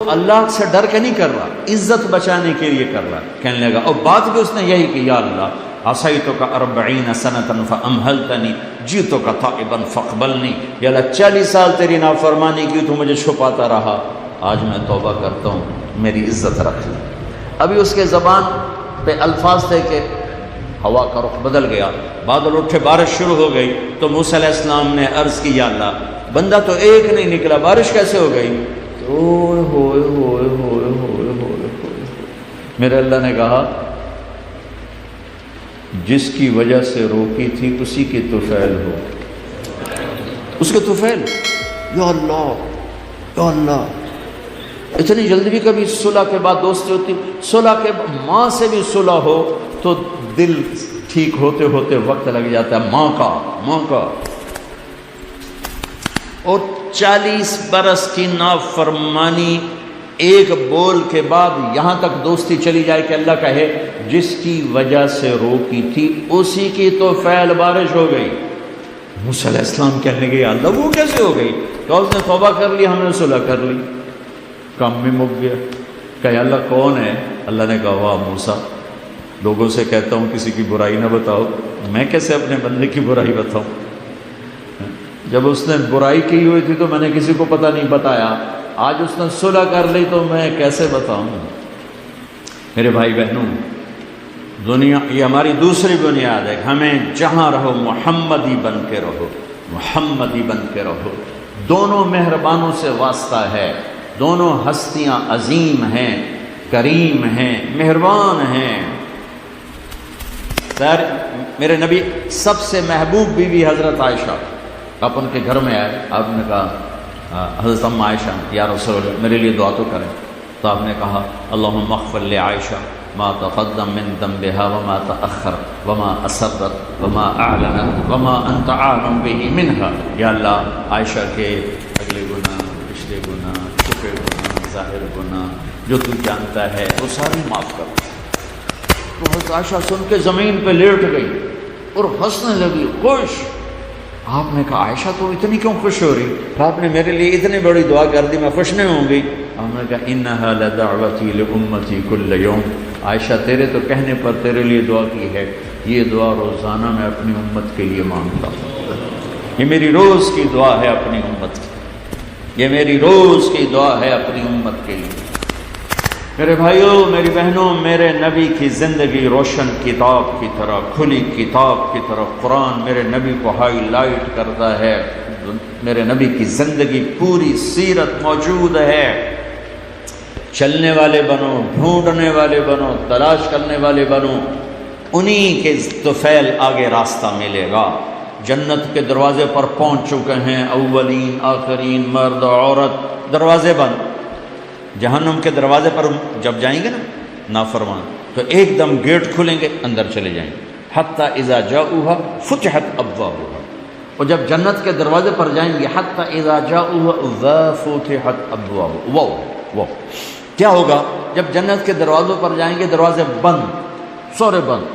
اللہ سے ڈر کے نہیں کر رہا، عزت بچانے کے لیے کر رہا، کہنے لگا، اور بات بھی اس نے یہی کہ یا اللہ عصیتک 40 سنۃ فامہلتنی جئتک تائبا فاقبلنی، یا اللہ 40 سال تیری نافرمانی کی تو مجھے چھپاتا رہا، آج میں توبہ کرتا ہوں، میری عزت رکھ لی۔ ابھی اس کے زبان پہ الفاظ تھے کہ ہوا کا رخ بدل گیا، بادل اٹھے، بارش شروع ہو گئی، تو موسیٰ علیہ السلام نے عرض کی یا اللہ بندہ تو ایک نہیں نکلا، بارش کیسے ہو گئی؟ اوئے ہوئے ہوئے ہوئے ہوئے ہوئے ہوئے، میرے اللہ نے کہا جس کی وجہ سے روکی تھی اسی کی طفیل ہو، اس کے طفیل۔ یا اللہ یا اللہ، اتنی جلدی بھی کبھی صلح کے بعد دوستی ہوتی؟ صلح کے ماں سے بھی صلح ہو تو دل ٹھیک ہوتے ہوتے وقت لگ جاتا ہے، ماں کا۔ اور 40 برس کی نافرمانی ایک بول کے بعد یہاں تک دوستی چلی جائے کہ اللہ کہے جس کی وجہ سے روکی تھی اسی کی تو فعل بارش ہو گئی۔ موسیٰ علیہ السلام کہنے لگے اللہ وہ کیسے ہو گئی؟ کہ اس نے توبہ کر لی، ہم نے صلح کر لی، کام بھی مک گیا۔ کہ اللہ کون ہے؟ اللہ نے کہا واہ موسیٰ، لوگوں سے کہتا ہوں کسی کی برائی نہ بتاؤ، میں کیسے اپنے بندے کی برائی بتاؤں؟ جب اس نے برائی کی ہوئی تھی تو میں نے کسی کو پتہ نہیں بتایا، آج اس نے صلح کر لی تو میں کیسے بتاؤں؟ میرے بھائی بہنوں، دنیا یہ ہماری دوسری بنیاد ہے، ہمیں جہاں رہو محمدی بن کے رہو، محمدی بن کے رہو۔ دونوں مہربانوں سے واسطہ ہے، دونوں ہستیاں عظیم ہیں، کریم ہیں، مہربان ہیں۔ میرے نبی سب سے محبوب بیوی حضرت عائشہ، آپ ان کے گھر میں آئے، آپ نے کہا حضرت ام عائشہ یا رسول اللہ میرے لیے دعا تو کریں، تو آپ نے کہا اللہم اغفر لعائشہ ما تقدم من ذنبها وما تأخر وما اسرت وما اعلنت وما انت اعلم به منها، یا اللہ عائشہ کے اگلے گناہ، پچھلے گناہ، چھپے گناہ، ظاہر گناہ جو تو جانتا ہے وہ ساری معاف کر۔ تو حضرت عائشہ سن کے زمین پہ لیٹ گئی اور ہنسنے لگی، خوش۔ آپ نے کہا عائشہ تو اتنی کیوں خوش ہو رہی؟ آپ نے میرے لیے اتنی بڑی دعا کر دی، میں خوش نہیں ہوں گی؟ آپ نے کہا انہا لدعوتی لامتی کل یوم، عائشہ تیرے تو کہنے پر تیرے لیے دعا کی ہے، یہ دعا روزانہ میں اپنی امت کے لیے مانگتا ہوں، یہ میری روز کی دعا ہے اپنی امت کی، یہ میری روز کی دعا ہے اپنی امت کے لیے۔ میرے بھائیوں، میری بہنوں، میرے نبی کی زندگی روشن کتاب کی طرح، کھلی کتاب کی طرح قرآن میرے نبی کو ہائی لائٹ کرتا ہے۔ میرے نبی کی زندگی پوری سیرت موجود ہے۔ چلنے والے بنو، ڈھونڈنے والے بنو، تلاش کرنے والے بنو، انہی کے طفیل آگے راستہ ملے گا۔ جنت کے دروازے پر پہنچ چکے ہیں، اولین آخرین، مرد عورت، دروازے بند۔ جہنم کے دروازے پر جب جائیں گے نا نافرمان، تو ایک دم گیٹ کھلیں گے، اندر چلے جائیں گے، حتی اذا جاؤوها فتحت ابوابها، اور جب جنت کے دروازے پر جائیں گے حتی اذا جاؤوها فتحت ابوابها۔ وہ کیا ہوگا جب جنت کے دروازوں پر جائیں گے؟ دروازے بند، سورے بند،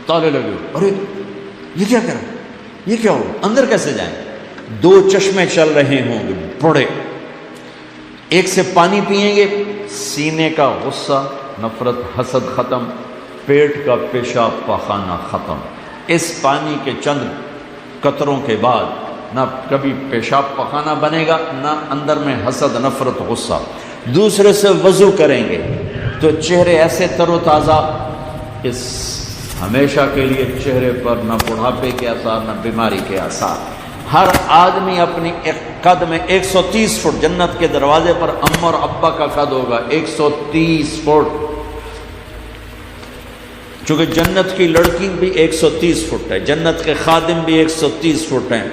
تالے لگے، ارے یہ کیا کریں، یہ کیا ہو، اندر کیسے جائیں؟ دو چشمے چل رہے ہوں گے بڑے، ایک سے پانی پئیں گے، سینے کا غصہ، نفرت، حسد ختم، پیٹ کا پیشاب پاخانہ ختم۔ اس پانی کے چند قطروں کے بعد نہ کبھی پیشاب پاخانہ بنے گا، نہ اندر میں حسد، نفرت، غصہ۔ دوسرے سے وضو کریں گے تو چہرے ایسے تر و تازہ کہ ہمیشہ کے لیے چہرے پر نہ بڑھاپے کے آثار، نہ بیماری کے آثار۔ ہر آدمی اپنی ایک قد میں 130 فٹ، جنت کے دروازے پر ام اور ابا کا قد ہوگا 130 فٹ، چونکہ جنت کی لڑکی بھی 130 فٹ ہے، جنت کے خادم بھی 130 فٹ ہیں۔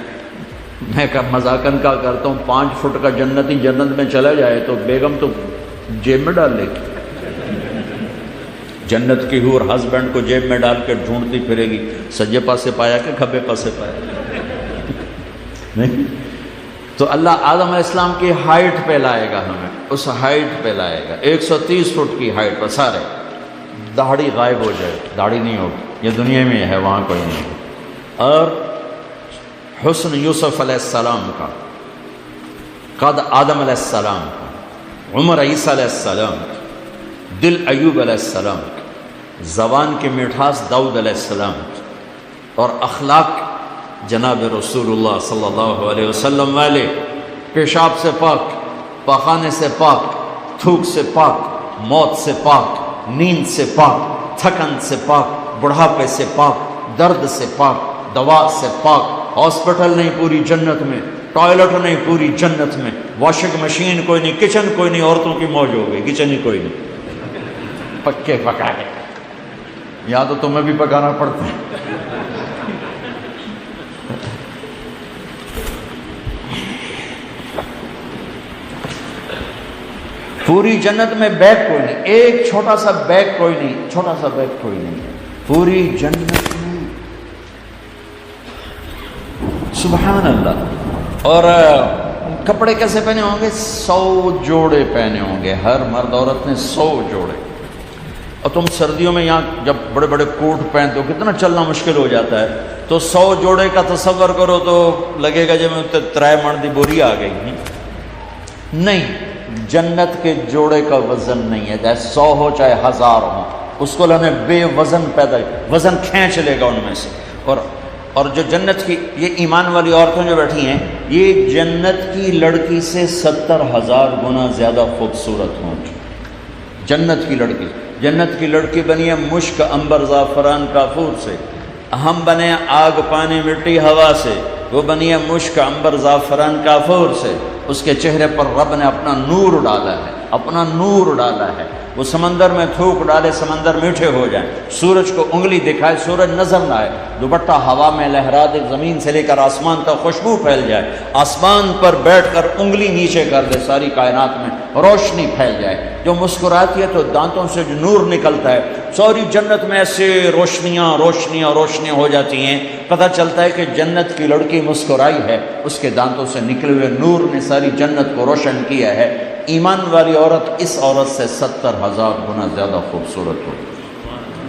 میں مذاقن کا کرتا ہوں 5 فٹ کا جنتی جنت میں چلا جائے تو بیگم تو جیب میں ڈال لے گی، جنت کی حور ہسبینڈ کو جیب میں ڈال کے ڈھونڈتی پھرے گی، سجے پاسے پایا کہ کھبے پاسے پایا؟ نہیں۔ تو اللہ آدم علیہ السلام کی ہائٹ پہ لائے گا، ہمیں اس ہائٹ پہ لائے گا، 130 فٹ کی ہائٹ پر، سارے داڑھی غائب ہو جائے، داڑھی نہیں ہوگی، یہ دنیا میں ہے، وہاں کوئی نہیں ہے۔ اور حسن یوسف علیہ السلام کا، قد آدم علیہ السلام کا، عمر عیسیٰ علیہ السلام، دل ایوب علیہ السلام، زبان کی مٹھاس داؤد علیہ السلام، اور اخلاق جناب رسول اللہ صلی اللہ علیہ وسلم والے، پیشاب سے پاک، پاخانے سے پاک، تھوک سے پاک، موت سے پاک، نیند سے پاک، تھکن سے پاک، بڑھاپے سے پاک، درد سے پاک، دوا سے پاک، ہاسپٹل نہیں پوری جنت میں، ٹوائلٹ نہیں پوری جنت میں، واشنگ مشین کوئی نہیں، کچن کوئی نہیں، عورتوں کی موج ہو گئی، کچن ہی کوئی نہیں، پکے پکائے، یا تو تمہیں بھی پکانا پڑتا ہے۔ پوری جنت میں بیگ کوئی نہیں، ایک چھوٹا سا بیگ کوئی نہیں، چھوٹا سا بیگ کوئی نہیں پوری جنت میں۔ سبحان اللہ۔ اور کپڑے کیسے پہنے ہوں گے؟ 100 جوڑے پہنے ہوں گے، ہر مرد عورت نے 100 جوڑے۔ اور تم سردیوں میں یہاں جب بڑے بڑے کوٹ پہنتے ہو کتنا چلنا مشکل ہو جاتا ہے، تو 100 جوڑے کا تصور کرو تو لگے گا جب میں ترائے من دی بوری آ گئی۔ نہیں، جنت کے جوڑے کا وزن نہیں ہے، چاہے 100 ہو چاہے 1000 ہو، اس کو اللہ نے بے وزن پیدا کیا، وزن کھینچ لے گا ان میں سے۔ اور جو جنت کی یہ ایمان والی عورتیں جو بیٹھی ہیں، یہ جنت کی لڑکی سے 70,000 گنا زیادہ خوبصورت ہوں گی۔ جنت کی لڑکی بنی ہے مشک، عنبر، زعفران، کافور سے، ہم بنے آگ، پانی، مٹی، ہوا سے، وہ بنی ہے مشک، عنبر، زعفران، کافور سے۔ اس کے چہرے پر رب نے اپنا نور ڈالا ہے، وہ سمندر میں تھوک ڈالے سمندر میٹھے ہو جائیں، سورج کو انگلی دکھائے سورج نظر نہ آئے، دوپٹہ ہوا میں لہرا دے، زمین سے لے کر آسمان تک خوشبو پھیل جائے، آسمان پر بیٹھ کر انگلی نیچے کر دے، ساری کائنات میں روشنی پھیل جائے، جو مسکراتی ہے تو دانتوں سے جو نور نکلتا ہے، ساری جنت میں ایسے روشنیاں ہو جاتی ہیں، پتہ چلتا ہے کہ جنت کی لڑکی مسکرائی ہے، اس کے دانتوں سے نکلے ہوئے نور نے ساری جنت کو روشن کیا ہے۔ ایمان والی عورت اس عورت سے 70,000 گنا زیادہ خوبصورت ہو،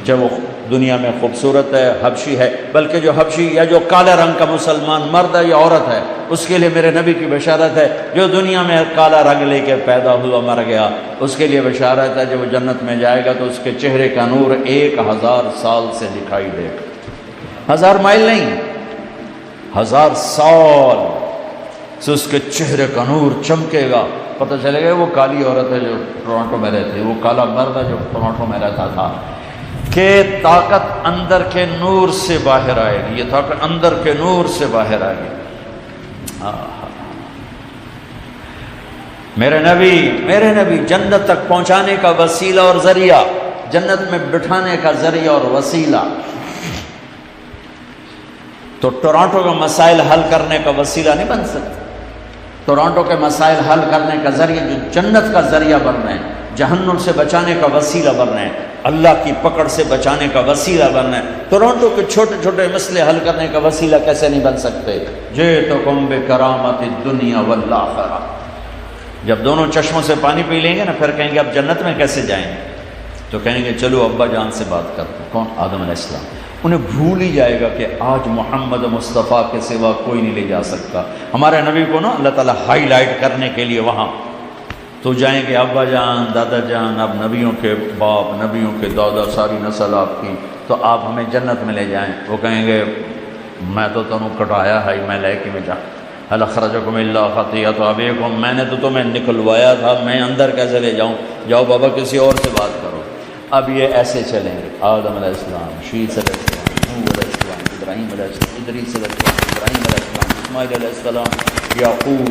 جب وہ دنیا میں خوبصورت ہے، حبشی ہے، بلکہ جو حبشی یا جو کالے رنگ کا مسلمان مرد ہے یا عورت ہے، اس کے لیے میرے نبی کی بشارت ہے، جو دنیا میں کالا رنگ لے کے پیدا ہوا مر گیا، اس کے لیے بشارت ہے، جب وہ جنت میں جائے گا تو اس کے چہرے کا نور 1000 سال سے دکھائی دے گا، 1000 مائل نہیں، 1000 سال سے اس کے چہرے کا نور چمکے گا، پتہ چلے گا وہ کالی عورت ہے جو ٹورانٹو میں رہتی ہے، وہ کالا مرد ہے جو ٹورانٹو میں رہتا تھا، کہ طاقت اندر کے نور سے باہر آئے گی، یہ طاقت اندر کے نور سے باہر آئے گی۔ میرے نبی جنت تک پہنچانے کا وسیلہ اور ذریعہ، جنت میں بٹھانے کا ذریعہ اور وسیلہ، تو ٹورانٹو کا مسائل حل کرنے کا وسیلہ نہیں بن سکتا، ٹورانٹو کے مسائل حل کرنے کا ذریعہ جو جنت کا ذریعہ بن رہے ہیں، جہنم سے بچانے کا وسیلہ بن رہے ہیں، اللہ کی پکڑ سے بچانے کا وسیلہ بن رہے ہیں، ٹورانٹو کے چھوٹے چھوٹے مسئلے حل کرنے کا وسیلہ کیسے نہیں بن سکتے؟ جئتکم بکرامت الدنیا والآخرہ، جب دونوں چشموں سے پانی پی لیں گے نا، پھر کہیں گے اب جنت میں کیسے جائیں گے، تو کہیں گے چلو ابا جان سے بات کرتے ہیں، کون؟ آدم علیہ السلام۔ انہیں بھول ہی جائے گا کہ آج محمد مصطفیٰ کے سوا کوئی نہیں لے جا سکتا، ہمارے نبی کو نا اللہ تعالیٰ ہائی لائٹ کرنے کے لیے وہاں تو جائیں گے، ابا جان، دادا جان، اب نبیوں کے باپ، نبیوں کے دادا، ساری نسل آپ کی، تو آپ ہمیں جنت میں لے جائیں۔ وہ کہیں گے میں تو تمہیں کٹایا ہے، میں لے کے میں جاؤں، هل اخرجکم الا خطیئۃ ابیکم، میں نے تو تمہیں نکلوایا تھا، میں اندر کیسے لے جاؤں؟ جاؤ بابا کسی اور سے بات کرو۔ اب یہ ایسے چلیں گے، آدم علیہ السلام، شیث علیہ السلام، نوح علیہ السلام، ابراہیم علیہ السلام، ادریس علیہ السلام، ابراہیم علیہ السلام، اسماعیل علیہ السلام، یعقوب،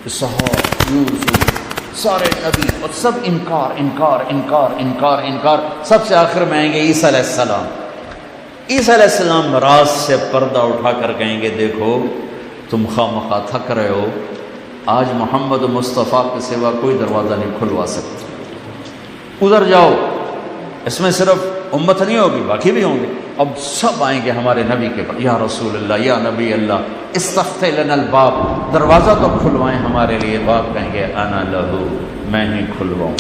اسحاق، یوسف، سارے نبی، اور سب انکار انکار انکار انکار انکار، سب سے آخر میں آئیں گے عیسیٰ علیہ السلام۔ عیسیٰ علیہ السلام راز سے پردہ اٹھا کر کہیں گے دیکھو تم خواہ تھک رہے ہو، آج محمد مصطفیٰ کے سوا کوئی دروازہ نہیں کھلوا سکتا، ادھر جاؤ، اس میں صرف امت نہیں ہوگی، باقی بھی ہوں گے، اب سب آئیں گے ہمارے نبی کے پاس، یا رسول اللہ، یا نبی اللہ، استفتح لنا الباب، دروازہ تو کھلوائیں ہمارے لیے۔ باپ کہیں گے انا لہو، میں ہی کھلواؤں۔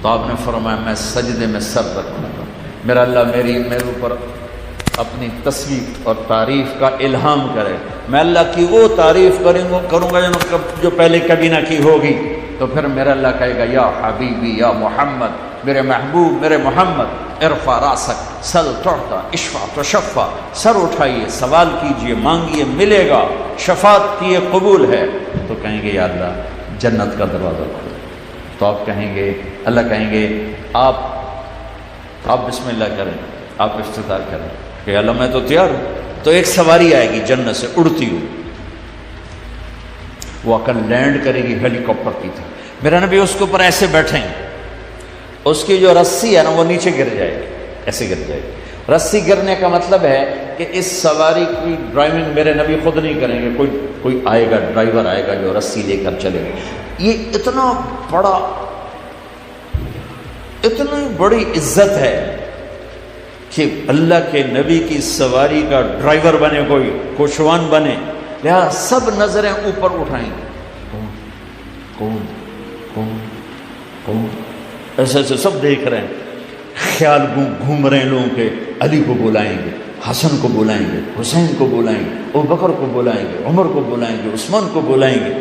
تو آپ نے فرمایا میں سجدے میں سر رکھوں گا، میرا اللہ میرے اوپر اپنی تصویر اور تعریف کا الہام کرے، میں اللہ کی وہ تعریف کروں گا جو پہلے کبھی نہ کی ہوگی، تو پھر میرا اللہ کہے گا یا حبیبی یا محمد، میرے محبوب میرے محمد، ارفع راسک سل تعطا اشفع تشفع، سر اٹھائیے سوال کیجئے مانگیے ملے گا، شفاعت کی یہ قبول ہے۔ تو کہیں گے یا اللہ جنت کا دروازہ کھولو، تو آپ کہیں گے، اللہ کہیں گے آپ بسم اللہ کریں، آپ افتتاح کریں کہ اللہ میں تو تیار ہوں۔ تو ایک سواری آئے گی جنت سے اڑتی ہوئی، وہ آ کر لینڈ کرے گی ہیلی کاپٹر کی طرح، میرا نبی اس کے اوپر ایسے بیٹھیں گے، اس کی جو رسی ہے نا وہ نیچے گر جائے گی، ایسے گر جائے گی۔ رسی گرنے کا مطلب ہے کہ اس سواری کی ڈرائیونگ میرے نبی خود نہیں کریں گے، کوئی آئے گا، ڈرائیور آئے گا جو رسی لے کر چلے گا۔ یہ اتنا بڑا، اتنی بڑی عزت ہے کہ اللہ کے نبی کی سواری کا ڈرائیور بنے کوئی، کوشوان بنے، لہذا سب نظریں اوپر اٹھائیں گے، کون کون کون کون، ایسے ایسے سب دیکھ رہے ہیں، خیال گھوم رہے ہیں لوگوں کے، علی کو بلائیں گے، حسن کو بلائیں گے، حسین کو بلائیں گے، ابوبکر کو بلائیں گے، عمر کو بلائیں گے، عثمان کو بلائیں گے۔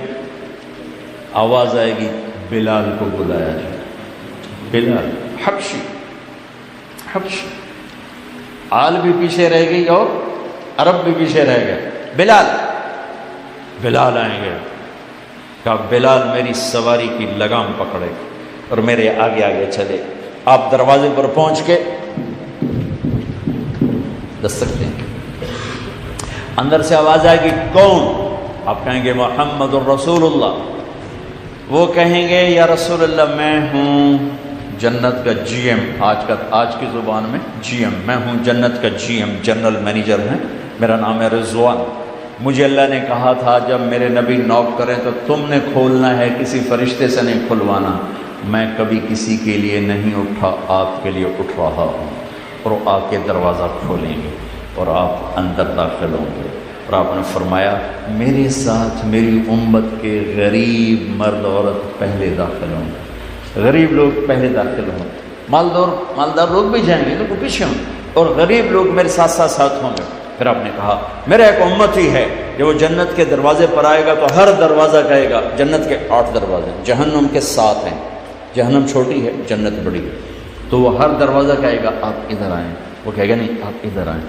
آواز آئے گی بلال کو بلایا جائے، بلال حبشی، حبشی، آل بھی پیچھے رہ گئی اور عرب بھی پیچھے رہ گئے، بلال، بلال آئیں گے، کہا بلال میری سواری کی لگام پکڑے اور میرے آگے آگے چلے۔ آپ دروازے پر پہنچ کے دستک دیں گے، اندر سے آواز آئے گی کون؟ آپ کہیں گے محمد الرسول اللہ۔ وہ کہیں گے یا رسول اللہ میں ہوں جنت کا جی ایم، آج کی زبان میں جی ایم، میں ہوں جنت کا جی ایم، جنرل مینیجر ہیں، میرا نام ہے رضوان۔ مجھے اللہ نے کہا تھا جب میرے نبی نوک کریں تو تم نے کھولنا ہے، کسی فرشتے سے نہیں کھلوانا۔ میں کبھی کسی کے لیے نہیں اٹھا، آپ کے لیے اٹھ رہا ہوں، اور وہ آ کے دروازہ کھولیں گے اور آپ اندر داخل ہوں گے۔ اور آپ نے فرمایا میرے ساتھ میری امت کے غریب مرد عورت پہلے داخل ہوں گے، غریب لوگ پہلے داخل ہوں گے، مالدار لوگ بھی جائیں گے لیکن پیچھے ہوں گے، اور غریب لوگ میرے ساتھ ساتھ ہوں گے۔ پھر آپ نے کہا میرا ایک امت ہی ہے جو جنت کے دروازے پر آئے گا تو ہر دروازہ کہے گا، جنت کے 8 دروازے، جہنم کے 7 ہیں، جہنم چھوٹی ہے جنت بڑی ہے، تو وہ ہر دروازہ کہے گا آپ ادھر آئیں، وہ کہے گا نہیں آپ ادھر آئیں،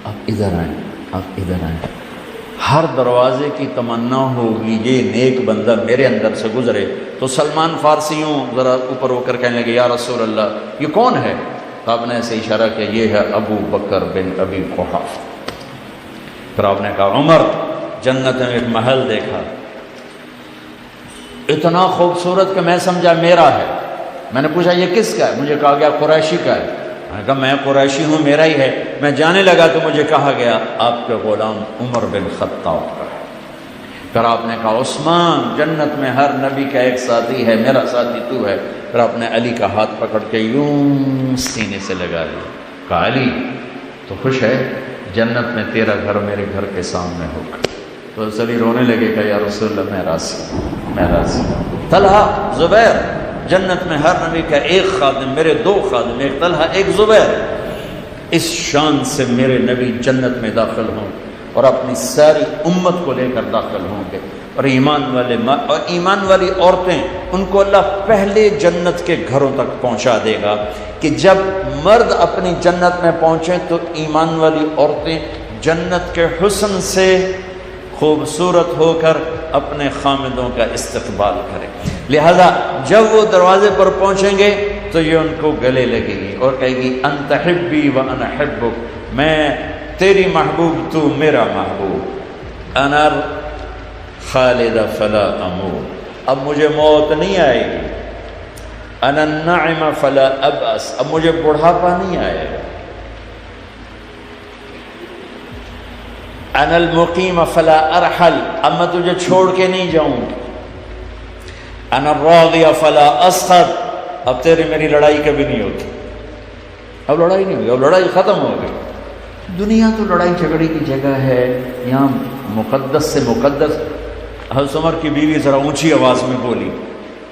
آپ ادھر آئیں، آپ ادھر آئیں۔ ہر دروازے کی تمنا ہوگی یہ نیک بندہ میرے اندر سے گزرے۔ تو سلمان فارسی ہوں ذرا اوپر ہو کر کہنے لگے یا رسول اللہ یہ کون ہے؟ تو آپ نے ایسے اشارہ کیا یہ ہے ابو بکر بن ابی قحافہ۔ پھر آپ نے کہا عمر، جنت میں ایک محل دیکھا اتنا خوبصورت کہ میں سمجھا میرا ہے۔ میں نے پوچھا یہ کس کا ہے؟ مجھے کہا گیا قریشی کا ہے۔ میں نے کہا میں قریشی ہوں، میرا ہی ہے۔ میں جانے لگا تو مجھے کہا گیا آپ کے غلام عمر بن خطاب کا ہے۔ پھر آپ نے کہا عثمان، جنت میں ہر نبی کا ایک ساتھی ہے، میرا ساتھی تو ہے۔ پھر آپ نے علی کا ہاتھ پکڑ کے یوں سینے سے لگا لیا، کہا علی تو خوش ہے، جنت میں تیرا گھر میرے گھر کے سامنے ہوگا۔ تو علی رونے لگے کہ یا رسول اللہ میں راضی ہوں، میں راضی ہوں۔ طلحہ، زبیر، جنت میں ہر نبی کا ایک خادم، میرے 2 خادم، ایک طلحہ ایک زبیر، اس شان سے میرے نبی جنت میں داخل ہوں اور اپنی ساری امت کو لے کر داخل ہوں گے۔ اور ایمان والی عورتیں ان کو اللہ پہلے جنت کے گھروں تک پہنچا دے گا کہ جب مرد اپنی جنت میں پہنچیں تو ایمان والی عورتیں جنت کے حسن سے خوبصورت ہو کر اپنے خامدوں کا استقبال کریں۔ لہذا جب وہ دروازے پر پہنچیں گے تو یہ ان کو گلے لگے گی اور کہے گی انت حبی و انا حبک، میں تیری محبوب تو میرا محبوب، انا خالد فلا اموت، اب مجھے موت نہیں آئے گی، انا النعم فلا ابأس، اب مجھے بڑھاپا نہیں آئے گا، انا المقیم فلا ارحل، اب میں تجھے چھوڑ کے نہیں جاؤں گی، انا الراضی فلا اسخط، اب تیری میری لڑائی کبھی نہیں ہوتی، اب لڑائی نہیں ہوگی، اب لڑائی ختم ہو گئی۔ دنیا تو لڑائی جھگڑے کی جگہ ہے، یہاں مقدس سے مقدس۔ حضرت عمر کی بیوی ذرا اونچی آواز میں بولی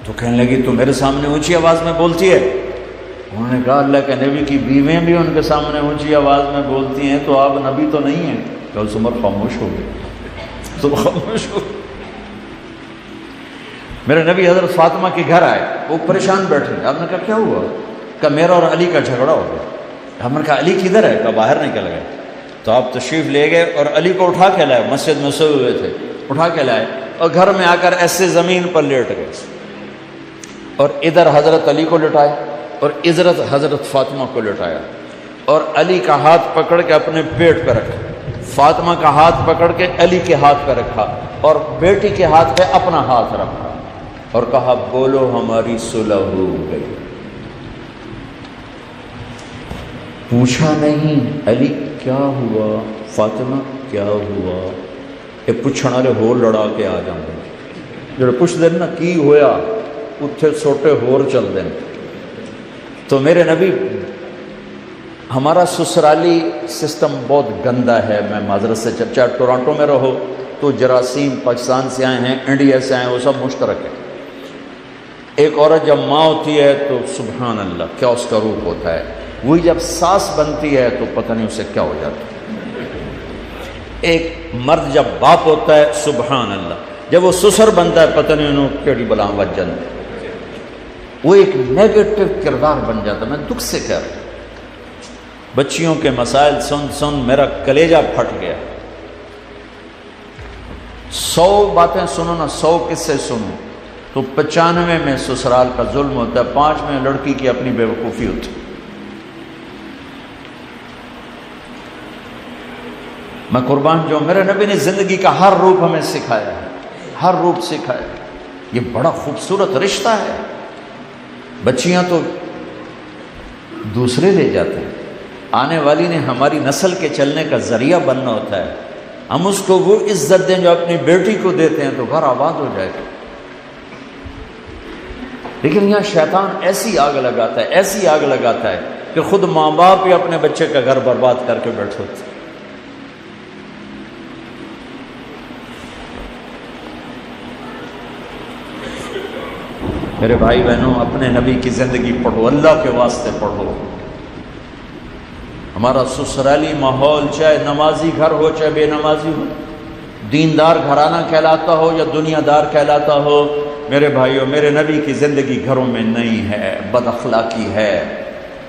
تو کہنے لگی تو میرے سامنے اونچی آواز میں بولتی ہے؟ انہوں نے کہا اللہ کے نبی کی بیویاں بھی ان کے سامنے اونچی آواز میں بولتی ہیں تو آپ نبی تو نہیں ہیں۔ تو حضرت عمر خاموش ہو گئے، تو خاموش ہو گئے۔ میرے نبی حضرت فاطمہ کے گھر آئے، وہ پریشان بیٹھے، آپ نے کہا کیا ہوا؟ کہ میرا اور علی کا جھگڑا ہو گیا۔ ہم نے کہا علی کدھر ہے؟ کہ باہر نکل گئے۔ تو آپ تشریف لے گئے اور علی کو اٹھا کے لائے، مسجد میں سوئے ہوئے تھے، اٹھا کے لائے اور گھر میں آ کر ایسے زمین پر لیٹ گئے، اور ادھر حضرت علی کو لٹائے اور ادھر حضرت فاطمہ کو لٹایا، اور علی کا ہاتھ پکڑ کے اپنے پیٹ پہ رکھا، فاطمہ کا ہاتھ پکڑ کے علی کے ہاتھ پہ رکھا، اور بیٹی کے ہاتھ پہ اپنا ہاتھ رکھا اور کہا بولو ہماری صلح ہو گئی۔ پوچھا نہیں علی کیا ہوا، فاطمہ کیا ہوا، یہ پوچھنے والے ہور لڑا کے آ جاندے، جڑے پوچھ دین نا کی ہویا اتھے سوٹے ہور چل دین۔ تو میرے نبی، ہمارا سسرالی سسٹم بہت گندا ہے، میں معذرت سے چاہے ٹورانٹو میں رہو تو جراثیم پاکستان سے آئے ہیں، انڈیا سے آئے ہیں، وہ سب مشترک ہے۔ ایک عورت جب ماں ہوتی ہے تو سبحان اللہ کیا اس کا روپ ہوتا ہے، وہی جب ساس بنتی ہے تو پتہ نہیں اسے کیا ہو جاتا ہے۔ ایک مرد جب باپ ہوتا ہے سبحان اللہ، جب وہ سسر بنتا ہے پتہ نہیں انہوں کیڑی بلا وجن، وہ ایک نیگیٹو کردار بن جاتا ہے۔ میں دکھ سے کہہ رہا ہوں، بچیوں کے مسائل سن سن میرا کلیجہ پھٹ گیا۔ 100 باتیں سنو نا، 100 قصے سنو تو 95 میں سسرال کا ظلم ہوتا ہے، 5 میں لڑکی کی اپنی بے وقوفی ہوتی ہے۔ میں قربان جو میرے نبی نے زندگی کا ہر روپ ہمیں سکھایا ہے، ہر روپ سکھایا۔ یہ بڑا خوبصورت رشتہ ہے۔ بچیاں تو دوسرے لے جاتے ہیں، آنے والی نے ہماری نسل کے چلنے کا ذریعہ بننا ہوتا ہے، ہم اس کو وہ عزت دیں جو اپنی بیٹی کو دیتے ہیں تو گھر آباد ہو جائے گا۔ لیکن یہاں شیطان ایسی آگ لگاتا ہے، ایسی آگ لگاتا ہے کہ خود ماں باپ ہی اپنے بچے کا گھر برباد کر کے بیٹھے ہوتے ہیں۔ میرے بھائی بہنوں، اپنے نبی کی زندگی پڑھو، اللہ کے واسطے پڑھو۔ ہمارا سسرالی ماحول چاہے نمازی گھر ہو چاہے بے نمازی ہو، دیندار گھرانہ کہلاتا ہو یا دنیا دار کہلاتا ہو، میرے بھائیوں میرے نبی کی زندگی گھروں میں نہیں ہے، بد اخلاقی ہے،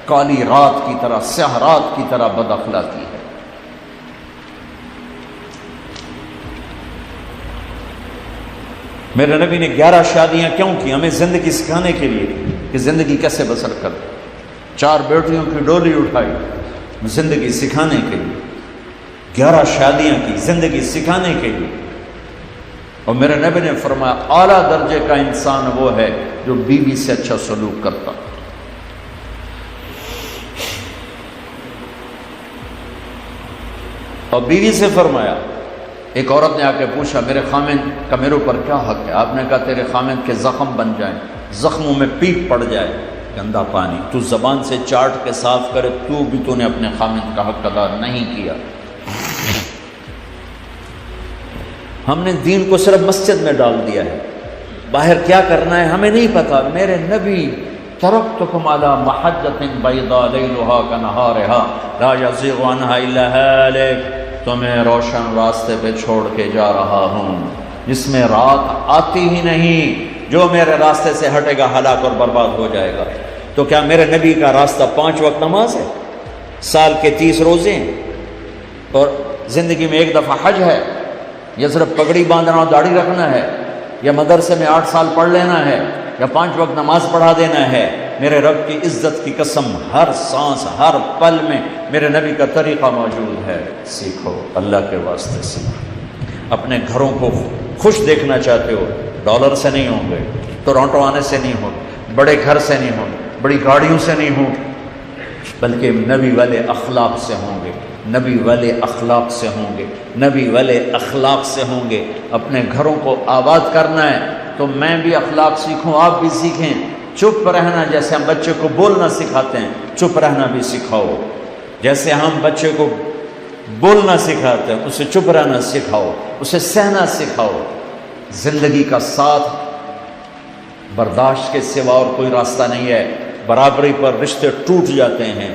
کالی رات کی طرح، سیاہ رات کی طرح بد اخلاقی ہے۔ میرے نبی نے 11 شادیاں کیوں کی؟ ہمیں زندگی سکھانے کے لیے کہ زندگی کیسے بسر کر، 4 بیٹیوں کی ڈولی اٹھائی زندگی سکھانے کے لیے، 11 شادیاں کی زندگی سکھانے کے لیے۔ اور میرے نبی نے فرمایا اعلیٰ درجے کا انسان وہ ہے جو بیوی سے اچھا سلوک کرتا۔ اور بیوی سے فرمایا، ایک عورت نے آ کے پوچھا میرے خامند کا میرے اوپر کیا حق ہے؟ آپ نے کہا تیرے خامند کے زخم بن جائیں، زخموں میں پیپ پڑ جائے، گندا پانی تو زبان سے چاٹ کے صاف کرے، تو نے اپنے خامند کا حق ادا نہیں کیا۔ ہم نے دین کو صرف مسجد میں ڈال دیا ہے، باہر کیا کرنا ہے ہمیں نہیں پتا۔ میرے نبی ترکتکم علی محجۃ بیضاء لیلھا کنہارھا لا یزیغ عنھا الا ہالک، تمہیں روشن راستے پہ چھوڑ کے جا رہا ہوں جس میں رات آتی ہی نہیں، جو میرے راستے سے ہٹے گا ہلاک اور برباد ہو جائے گا۔ تو کیا میرے نبی کا راستہ 5 وقت نماز ہے، سال کے 30 روزے ہیں، اور زندگی میں 1 دفعہ حج ہے، یا صرف پگڑی باندھنا اور داڑھی رکھنا ہے، یا مدرسے میں 8 سال پڑھ لینا ہے، یا 5 وقت نماز پڑھا دینا ہے؟ میرے رب کی عزت کی قسم، ہر سانس ہر پل میں میرے نبی کا طریقہ موجود ہے۔ سیکھو، اللہ کے واسطے سیکھو۔ اپنے گھروں کو خوش دیکھنا چاہتے ہو، ڈالر سے نہیں ہوں گے، ٹورانٹو آنے سے نہیں ہوں، بڑے گھر سے نہیں ہوں، بڑی گاڑیوں سے نہیں ہوں، بلکہ نبی والے اخلاق سے ہوں گے، نبی والے اخلاق سے ہوں گے، نبی والے اخلاق سے ہوں گے۔ اپنے گھروں کو آباد کرنا ہے تو میں بھی اخلاق سیکھوں، آپ بھی سیکھیں۔ چپ رہنا، جیسے ہم بچے کو بولنا سکھاتے ہیں، چپ رہنا بھی سکھاؤ۔ جیسے ہم بچے کو بولنا سکھاتے ہیں، اسے چپ رہنا سکھاؤ، اسے سہنا سکھاؤ۔ زندگی کا ساتھ برداشت کے سوا اور کوئی راستہ نہیں ہے۔ برابری پر رشتے ٹوٹ جاتے ہیں،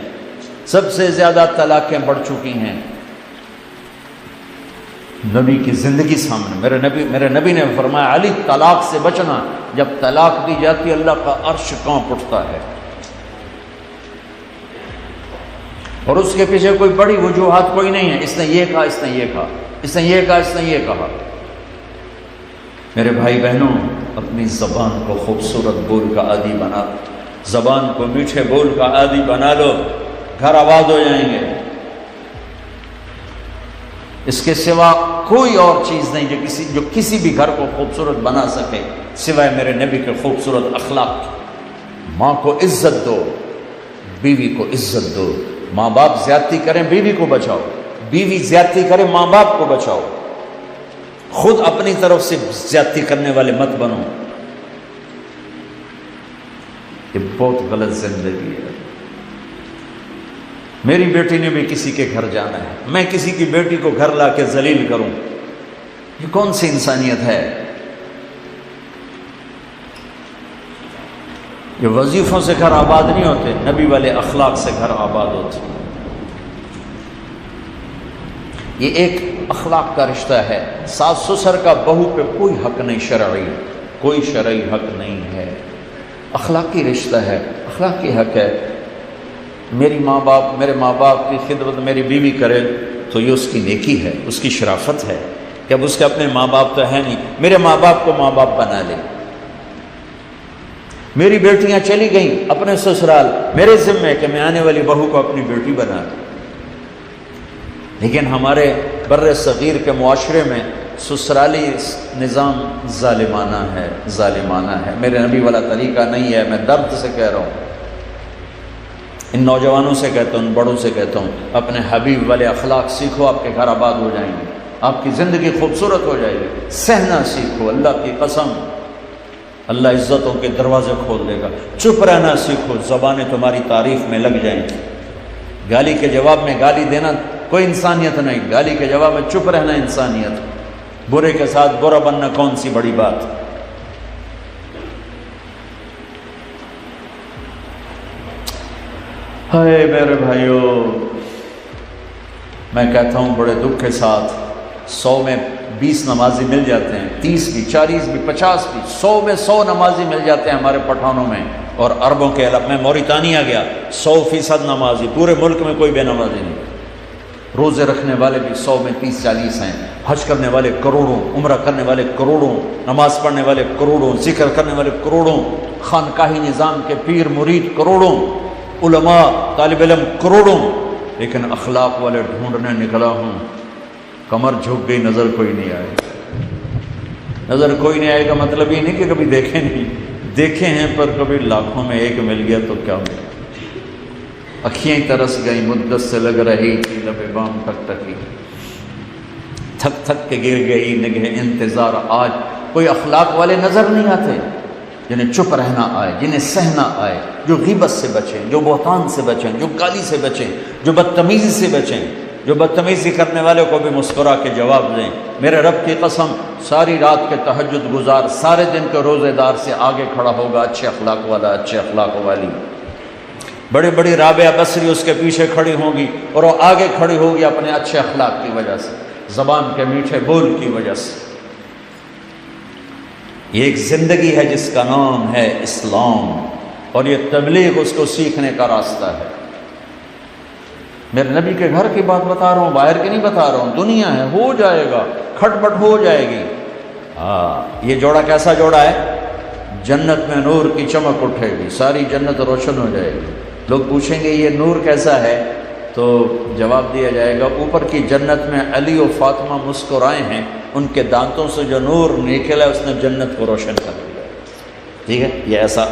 سب سے زیادہ طلاقیں بڑھ چکی ہیں۔ نبی کی زندگی سامنے، میرے نبی نے فرمایا علی طلاق سے بچنا جب طلاق دی جاتی اللہ کا عرش کانپ اٹھتا ہے، اور اس کے پیچھے کوئی بڑی وجوہات کوئی نہیں ہے، اس نے یہ کہا، اس نے یہ کہا، اس نے یہ کہا، اس نے یہ کہا۔ میرے بھائی بہنوں، اپنی زبان کو خوبصورت بول کا عادی بنا، زبان کو میٹھے بول کا عادی بنا لو، گھر آباد ہو جائیں گے۔ اس کے سوا کوئی اور چیز نہیں جو کسی بھی گھر کو خوبصورت بنا سکے سوائے میرے نبی کے خوبصورت اخلاق کی۔ ماں کو عزت دو، بیوی کو عزت دو۔ ماں باپ زیادتی کریں بیوی کو بچاؤ، بیوی زیادتی کرے ماں باپ کو بچاؤ، خود اپنی طرف سے زیادتی کرنے والے مت بنو۔ یہ بہت غلط زندگی ہے۔ میری بیٹی نے بھی کسی کے گھر جانا ہے، میں کسی کی بیٹی کو گھر لا کے ذلیل کروں، یہ کون سی انسانیت ہے؟ یہ وظیفوں سے گھر آباد نہیں ہوتے، نبی والے اخلاق سے گھر آباد ہوتے۔ یہ ایک اخلاق کا رشتہ ہے۔ ساس سسر کا بہو پہ کوئی حق نہیں شرعی، کوئی شرعی حق نہیں ہے، اخلاقی رشتہ ہے، اخلاقی حق ہے۔ میرے ماں باپ کی خدمت میری بیوی کرے تو یہ اس کی نیکی ہے، اس کی شرافت ہے کہ اب اس کے اپنے ماں باپ تو ہے نہیں، میرے ماں باپ کو ماں باپ بنا لے۔ میری بیٹیاں چلی گئیں اپنے سسرال، میرے ذمہ ہے کہ میں آنے والی بہو کو اپنی بیٹی بنا لوں۔ لیکن ہمارے بر صغیر کے معاشرے میں سسرالی نظام ظالمانہ ہے، میرے نبی والا طریقہ نہیں ہے۔ میں درد سے کہہ رہا ہوں، ان نوجوانوں سے کہتا ہوں، ان بڑوں سے کہتا ہوں، اپنے حبیب والے اخلاق سیکھو، آپ کے گھر آباد ہو جائیں گے، آپ کی زندگی خوبصورت ہو جائے گی۔ سہنا سیکھو، اللہ کی قسم اللہ عزتوں کے دروازے کھول دے گا۔ چپ رہنا سیکھو، زبانیں تمہاری تعریف میں لگ جائیں گی۔ گالی کے جواب میں گالی دینا کوئی انسانیت نہیں، گالی کے جواب میں چپ رہنا انسانیت۔ برے کے ساتھ برا بننا کون سی بڑی بات؟ ہائے میرے بھائیو، میں کہتا ہوں بڑے دکھ کے ساتھ، 100 میں 20 نمازی مل جاتے ہیں، 30 بھی، 40 بھی، 50 بھی، 100 میں 100 نمازی مل جاتے ہیں ہمارے پٹھانوں میں اور عربوں کے علاقے میں۔ موریتانیہ گیا، 100% نمازی، پورے ملک میں کوئی بے نمازی نہیں۔ روزے رکھنے والے بھی 100 میں 30-40 ہیں، حج کرنے والے کروڑوں، عمرہ کرنے والے کروڑوں، نماز پڑھنے والے کروڑوں، ذکر کرنے والے کروڑوں، خانقاہی نظام کے پیر مرید کروڑوں، علماء طالب علم کروڑوں، لیکن اخلاق والے ڈھونڈنے نکلا ہوں۔ کمر جھک گئی، نظر کوئی نہیں آئے گا۔ نظر کوئی نہیں آئے گا مطلب یہ نہیں کہ کبھی دیکھے نہیں، دیکھے ہیں پر کبھی لاکھوں میں ایک مل گیا تو کیا ہو۔ اکھییں ترس گئی، مدت سے لگ رہی تھی، لب بام تک ٹکی، تھک تھک کے گر گئی نگہ انتظار۔ آج کوئی اخلاق والے نظر نہیں آتے، جنہیں چپ رہنا آئے، جنہیں سہنا آئے، جو غیبت سے بچیں، جو بہتان سے بچیں، جو گالی سے بچیں، جو بدتمیزی سے بچیں، جو بدتمیزی کرنے والے کو بھی مسکرا کے جواب دیں۔ میرے رب کی قسم، ساری رات کے تہجد گزار، سارے دن کے روزے دار سے آگے کھڑا ہوگا اچھے اخلاق والا، اچھے اخلاق والی۔ بڑی بڑی رابعہ بصری اس کے پیچھے کھڑی ہوں گی اور وہ آگے کھڑی ہوگی اپنے اچھے اخلاق کی وجہ سے، زبان کے میٹھے بول کی وجہ سے۔ یہ ایک زندگی ہے جس کا نام ہے اسلام، اور یہ تبلیغ اس کو سیکھنے کا راستہ ہے۔ میرے نبی کے گھر کی بات بتا رہا ہوں، باہر کی نہیں بتا رہا ہوں۔ دنیا ہے، ہو جائے گا، کھٹ پٹ ہو جائے گی۔ یہ جوڑا کیسا جوڑا ہے؟ جنت میں نور کی چمک اٹھے گی، ساری جنت روشن ہو جائے گی۔ لوگ پوچھیں گے یہ نور کیسا ہے؟ تو جواب دیا جائے گا، اوپر کی جنت میں علی و فاطمہ مسکرائے ہیں، ان کے دانتوں سے جو نور نکلا ہے اس نے جنت کو روشن کر دیا۔ ٹھیک ہے، یہ ایسا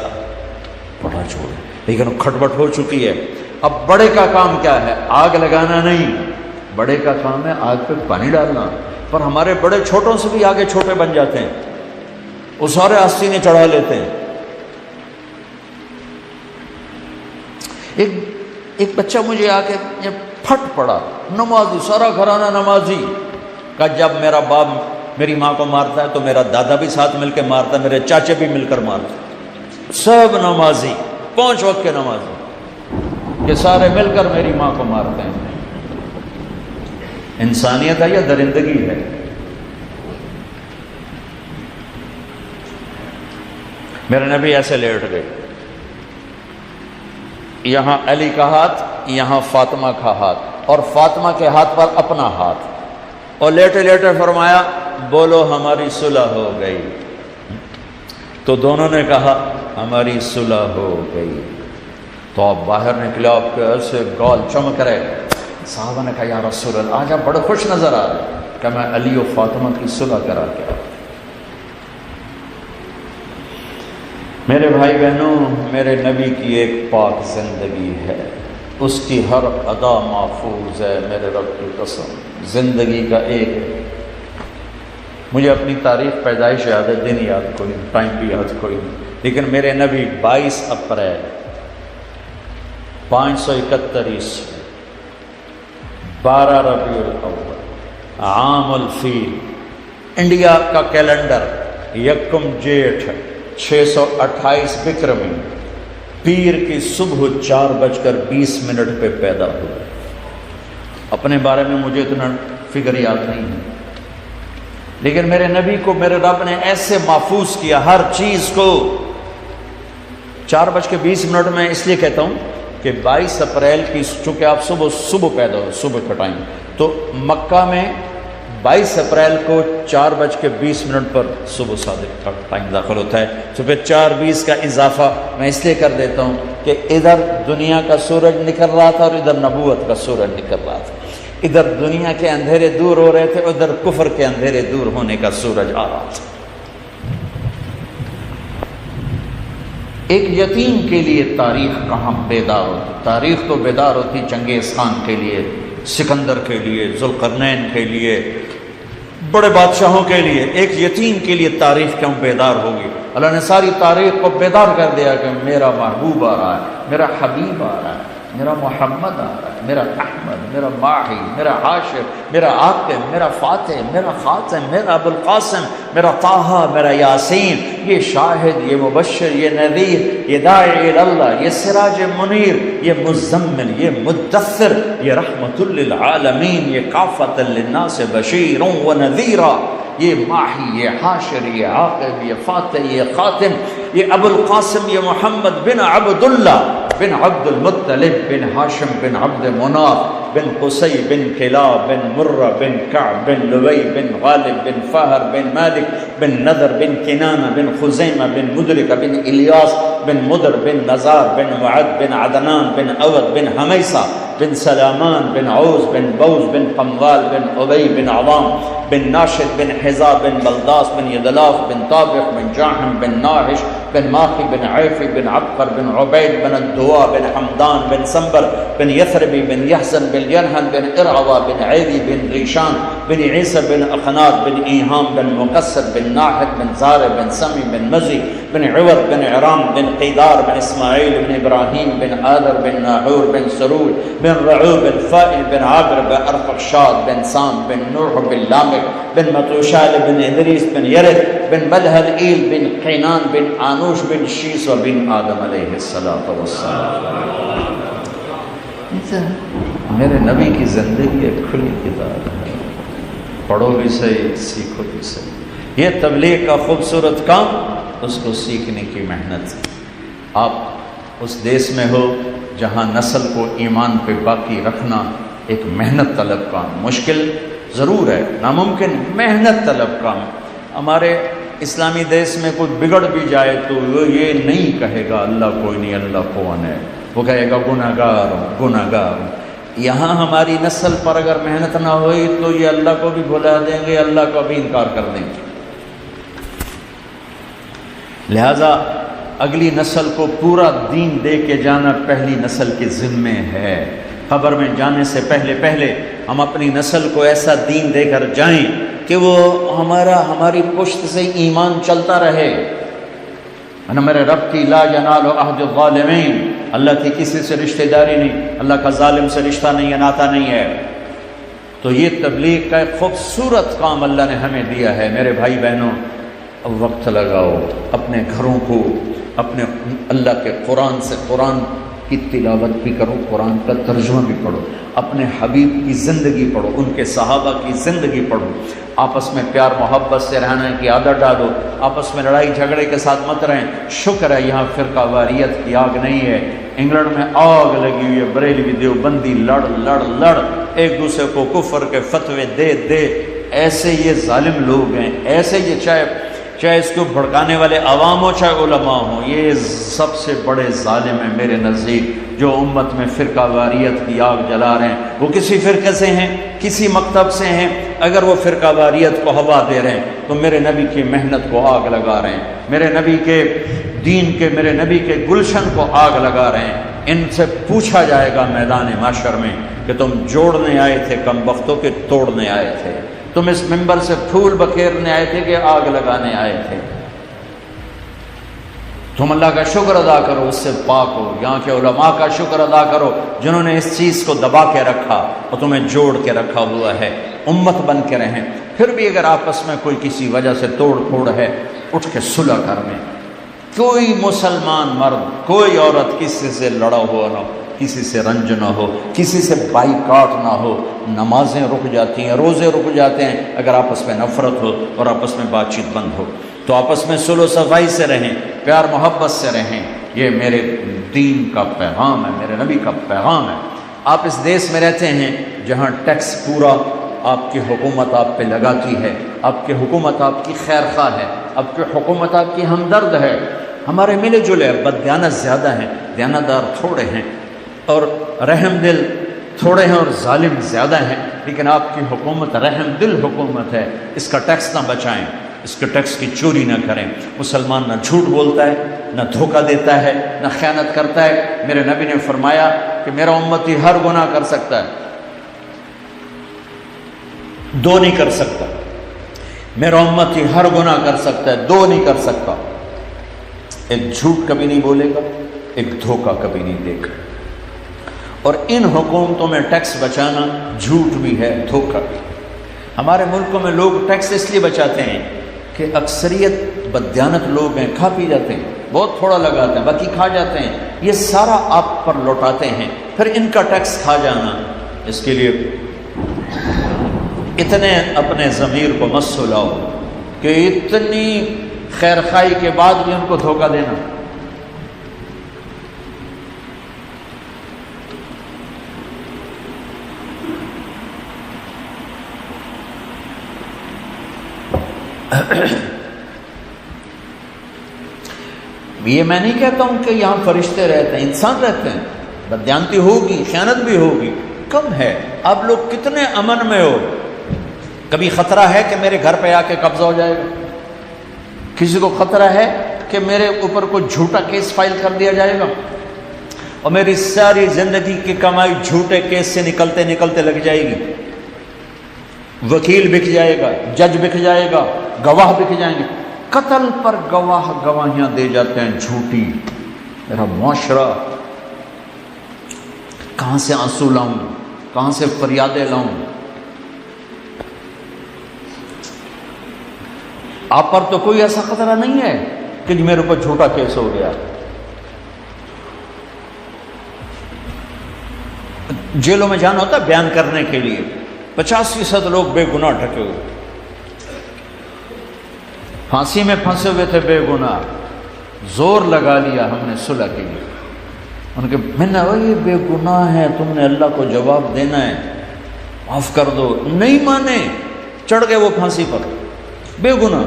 بڑا جوڑ ہے، لیکن کھٹپٹ ہو چکی ہے۔ اب بڑے کا کام کیا ہے؟ آگ لگانا نہیں، بڑے کا کام ہے آگ پہ پانی ڈالنا۔ پر ہمارے بڑے چھوٹوں سے بھی آگے چھوٹے بن جاتے ہیں، وہ سارے آستینے چڑھا لیتے ہیں۔ ایک بچہ مجھے آ کے پھٹ پڑا، نمازی، سارا گھرانہ نمازی، کہ جب میرا باپ میری ماں کو مارتا ہے تو میرا دادا بھی ساتھ مل کے مارتا ہے، میرے چاچے بھی مل کر مارتے ہیں، سب نمازی، 5 وقت کے نمازی، کہ سارے مل کر میری ماں کو مارتے ہیں۔ انسانیت ہے یا درندگی ہے؟ میرے نبی ایسے لیٹ گئے، یہاں علی کا ہاتھ، یہاں فاطمہ کا ہاتھ، اور فاطمہ کے ہاتھ پر اپنا ہاتھ، اور لیٹے لیٹے فرمایا بولو ہماری صلح ہو گئی۔ تو دونوں نے کہا ہماری صلح ہو گئی۔ تو آپ باہر نکلے، آپ کے ایسے گال چمک رہے۔ صحابہ نے کہا یا رسول اللہ آج آپ بڑے خوش نظر آ رہے کہ میں علی و فاطمہ کی صلح کرا کے آیا۔ میرے بھائی بہنوں، میرے نبی کی ایک پاک زندگی ہے، اس کی ہر ادا محفوظ ہے، میرے رب کی قسم۔ زندگی کا ایک، مجھے اپنی تاریخ پیدائش یاد ہے، دن یاد کوئی نہیں، ٹائم بھی یاد کوئی نہیں، لیکن میرے نبی 22 اپریل 571 عیسوی 12 ربیع الاول عام الفیل، انڈیا کا کیلنڈر، یکم جیٹھ 628 بکرمی، پیر کی صبح 4:20 پہ پیدا ہوئے۔ اپنے بارے میں مجھے اتنا فکر یاد نہیں ہے، لیکن میرے نبی کو میرے رب نے ایسے محفوظ کیا ہر چیز کو۔ 4:20 میں اس لیے کہتا ہوں کہ 22 اپریل کی، چونکہ آپ صبح پیدا ہوئے، صبح کا ٹائم، تو مکہ میں 22 اپریل کو 4:20 پر صبح صادق کا ٹائم داخل ہوتا ہے۔ تو پھر 4:20 کا اضافہ میں اس لیے کر دیتا ہوں کہ ادھر دنیا کا سورج نکل رہا تھا اور ادھر نبوت کا سورج نکل رہا تھا، ادھر دنیا کے اندھیرے دور ہو رہے تھے، ادھر کفر کے اندھیرے دور ہونے کا سورج آ رہا تھا۔ ایک یتیم کے لیے تاریخ کہاں بیدار ہوتی؟ تاریخ تو بیدار ہوتی چنگیز خان کے لیے، سکندر کے لیے، ذوالقرنین کے لیے، بڑے بادشاہوں کے لیے۔ ایک یتیم کے لیے تاریخ کیوں بیدار ہوگی؟ اللہ نے ساری تاریخ کو بیدار کر دیا کہ میرا محبوب آ رہا ہے، میرا حبیب آ رہا ہے، میرا محمد آ رہا ہے، میرا احمد، میرا ماہی، میرا حاشر، میرا عاقب، میرا فاتح، میرا خاتم، میرا ابو القاسم، میرا طٰہٰ، میرا یاسین۔ یہ شاہد، یہ مبشر، یہ نذیر، یہ داعی اللہ، یہ سراج منیر، یہ مزمل، یہ مدثر، یہ رحمت للعالمین، یہ کافۃ للناس بشیر و نذیرا، یہ ماہی، یہ حاشر، یہ عاقب، یہ فاتح، یہ خاتم، یہ ابو القاسم، یہ محمد بن عبداللہ بن عبد المطلب بن ہاشم بن عبد مناف بن قصی بن کلاب بن مرہ بن کعب بن لبی بن غالب بن فہر بن مالک بن نذر بن کنانہ بن خزیمہ بن مدرکہ بن الیاس بن مدر بن نزار بن معد بن عدنان بن اود بن حمیصہ بن سلامان بن عوز بن بوز بن قموال بن عبی بن عوام بن ناشد بن حزا بن بلداس بن یدلاف بن طابق بن جاحم بن ناحش بن ماخی بن عیفی بن عبقر بن عبید بن الدوا بن حمدان بن سنبر بن یثربی بن یحزن بن ینہن بن ارعوا بن عیدی بن ریشان بن عیسى بن اخنات بن ایہام بن مقصر بن ناحد بن زار بن سمی بن مزی بن عوض بن عرام بن قیدار بن اسماعیل بن ابراہیم بن آدر بن ناحور بن سرور بن رعو بن فائل بن عابر بن ارفقشاد بن سام بن نوح بن لامک بن متوشال بن ادریس بن یرد بن ملہل ایل بن قینان بن آنوش بن شیس و بن آدم علیہ السلام۔ میرے نبی کی زندگی ایک کھلی کتاب ہے، پڑھو بھی صحیح، سیکھو بھی صحیح۔ یہ تبلیغ کا خوبصورت کام، اس کو سیکھنے کی محنت۔ آپ اس دیس میں ہو جہاں نسل کو ایمان پہ باقی رکھنا ایک محنت طلب کام، مشکل ضرور ہے، ناممکن، محنت طلب کام۔ ہمارے اسلامی دیس میں کوئی بگڑ بھی جائے تو وہ یہ نہیں کہے گا اللہ کوئی نہیں، اللہ کون ہے، وہ کہے گا گناہ گار ہوں، گناہ گار ہوں۔ یہاں ہماری نسل پر اگر محنت نہ ہوئی تو یہ اللہ کو بھی بھلا دیں گے، اللہ کو بھی انکار کر دیں گے۔ لہذا اگلی نسل کو پورا دین دے کے جانا پہلی نسل کے ذمے ہے۔ قبر میں جانے سے پہلے ہم اپنی نسل کو ایسا دین دے کر جائیں کہ وہ ہماری پشت سے ایمان چلتا رہے۔ میرے رب کی لا ینال عہد الظالمین، اللہ کی کسی سے رشتہ داری نہیں، اللہ کا ظالم سے رشتہ نہیں ہے، ناتا نہیں ہے۔ تو یہ تبلیغ کا ایک خوبصورت کام اللہ نے ہمیں دیا ہے۔ میرے بھائی بہنوں، وقت لگاؤ، اپنے گھروں کو اپنے اللہ کے قرآن سے، قرآن کی تلاوت بھی کرو، قرآن کا ترجمہ بھی پڑھو، اپنے حبیب کی زندگی پڑھو، ان کے صحابہ کی زندگی پڑھو، آپس میں پیار محبت سے رہنے کی عادت ڈالو، آپس میں لڑائی جھگڑے کے ساتھ مت رہیں۔ شکر ہے یہاں فرقہ واریت کی آگ نہیں ہے، انگلینڈ میں آگ لگی ہوئی ہے، بریلوی دیوبندی لڑ لڑ لڑ ایک دوسرے کو کفر کے فتوے دے دے، ایسے یہ ظالم لوگ ہیں، ایسے یہ چاہے اس کو بھڑکانے والے عوام ہو چاہے علماء ہوں، یہ سب سے بڑے ظالم ہیں میرے نزدیک، جو امت میں فرقہ واریت کی آگ جلا رہے ہیں۔ وہ کسی فرقے سے ہیں، کسی مکتب سے ہیں، اگر وہ فرقہ واریت کو ہوا دے رہے ہیں تو میرے نبی کی محنت کو آگ لگا رہے ہیں، میرے نبی کے دین کے، میرے نبی کے گلشن کو آگ لگا رہے ہیں۔ ان سے پوچھا جائے گا میدان محشر میں کہ تم جوڑنے آئے تھے کم بختوں کے توڑنے آئے تھے، تم اس منبر سے پھول بکھیرنے آئے تھے کہ آگ لگانے آئے تھے؟ تم اللہ کا شکر ادا کرو، اس سے پاک ہو۔ یہاں کے علماء کا شکر ادا کرو جنہوں نے اس چیز کو دبا کے رکھا اور تمہیں جوڑ کے رکھا ہوا ہے، امت بن کے رہیں۔ پھر بھی اگر آپس میں کوئی کسی وجہ سے توڑ پھوڑ ہے، اٹھ کے صلح کر لیں۔ کوئی مسلمان مرد، کوئی عورت کسی سے لڑا ہوا نہ ہو، کسی سے رنج نہ ہو، کسی سے بائیکاٹ نہ ہو۔ نمازیں رک جاتی ہیں، روزے رک جاتے ہیں اگر آپس میں نفرت ہو اور آپس میں بات چیت بند ہو۔ تو آپس میں صلح و صفائی سے رہیں، پیار محبت سے رہیں۔ یہ میرے دین کا پیغام ہے، میرے نبی کا پیغام ہے۔ آپ اس دیش میں رہتے ہیں جہاں ٹیکس پورا آپ کی حکومت آپ پہ لگاتی ہے، آپ کی حکومت آپ کی خیر خواہ ہے، آپ کی حکومت آپ کی ہمدرد ہے۔ ہمارے ملے جلے بددیانت زیادہ ہیں، دیانتدار تھوڑے ہیں، اور رحم دل تھوڑے ہیں اور ظالم زیادہ ہیں، لیکن آپ کی حکومت رحم دل حکومت ہے۔ اس کا ٹیکس نہ بچائیں، اس کے ٹیکس کی چوری نہ کریں۔ مسلمان نہ جھوٹ بولتا ہے، نہ دھوکہ دیتا ہے، نہ خیانت کرتا ہے۔ میرے نبی نے فرمایا کہ میرا امتی ہر گناہ کر سکتا ہے، دو نہیں کر سکتا۔ میرا امتی ہر گناہ کر سکتا ہے، دو نہیں کر سکتا۔ ایک جھوٹ کبھی نہیں بولے گا، ایک دھوکہ کبھی نہیں دے گا۔ اور ان حکومتوں میں ٹیکس بچانا جھوٹ بھی ہے، دھوکہ بھی۔ ہمارے ملکوں میں لوگ ٹیکس اس لیے بچاتے ہیں کہ اکثریت بددیانت لوگ ہیں، کھا پی جاتے ہیں، بہت تھوڑا لگاتے ہیں، باقی کھا جاتے ہیں، یہ سارا آپ پر لوٹاتے ہیں۔ پھر ان کا ٹیکس کھا جانا، اس کے لیے اتنے اپنے ضمیر کو مت سلاؤ کہ اتنی خیر خواہی کے بعد بھی ان کو دھوکہ دینا۔ یہ میں نہیں کہتا ہوں کہ یہاں فرشتے رہتے ہیں، انسان رہتے ہیں، بددیانتی ہوگی، خیانت بھی ہوگی، کم ہے۔ آپ لوگ کتنے امن میں ہو؟ کبھی خطرہ ہے کہ میرے گھر پہ آ کے قبضہ ہو جائے گا؟ کسی کو خطرہ ہے کہ میرے اوپر کوئی جھوٹا کیس فائل کر دیا جائے گا اور میری ساری زندگی کی کمائی جھوٹے کیس سے نکلتے نکلتے لگ جائے گی؟ وکیل بک جائے گا، جج بک جائے گا، گواہ بک جائیں گے۔ قتل پر گواہ گواہیاں دے جاتے ہیں جھوٹی۔ میرا معاشرہ کہاں سے آنسو لاؤں، کہاں سے فریادیں لاؤں؟ آپ پر تو کوئی ایسا خطرہ نہیں ہے کہ میرے اوپر جھوٹا کیس ہو گیا۔ جیلوں میں جانا ہوتا ہے بیان کرنے کے لیے، 50% لوگ بے گناہ ڈھکے ہوئے، پھانسی میں پھنسے ہوئے تھے بے گناہ، زور لگا لیا ہم نے صلح کے لیے۔ ان کے میں نے یہ بے گناہ ہے، تم نے اللہ کو جواب دینا ہے، معاف کر دو۔ نہیں مانے، چڑھ گئے وہ پھانسی پر، بے گناہ۔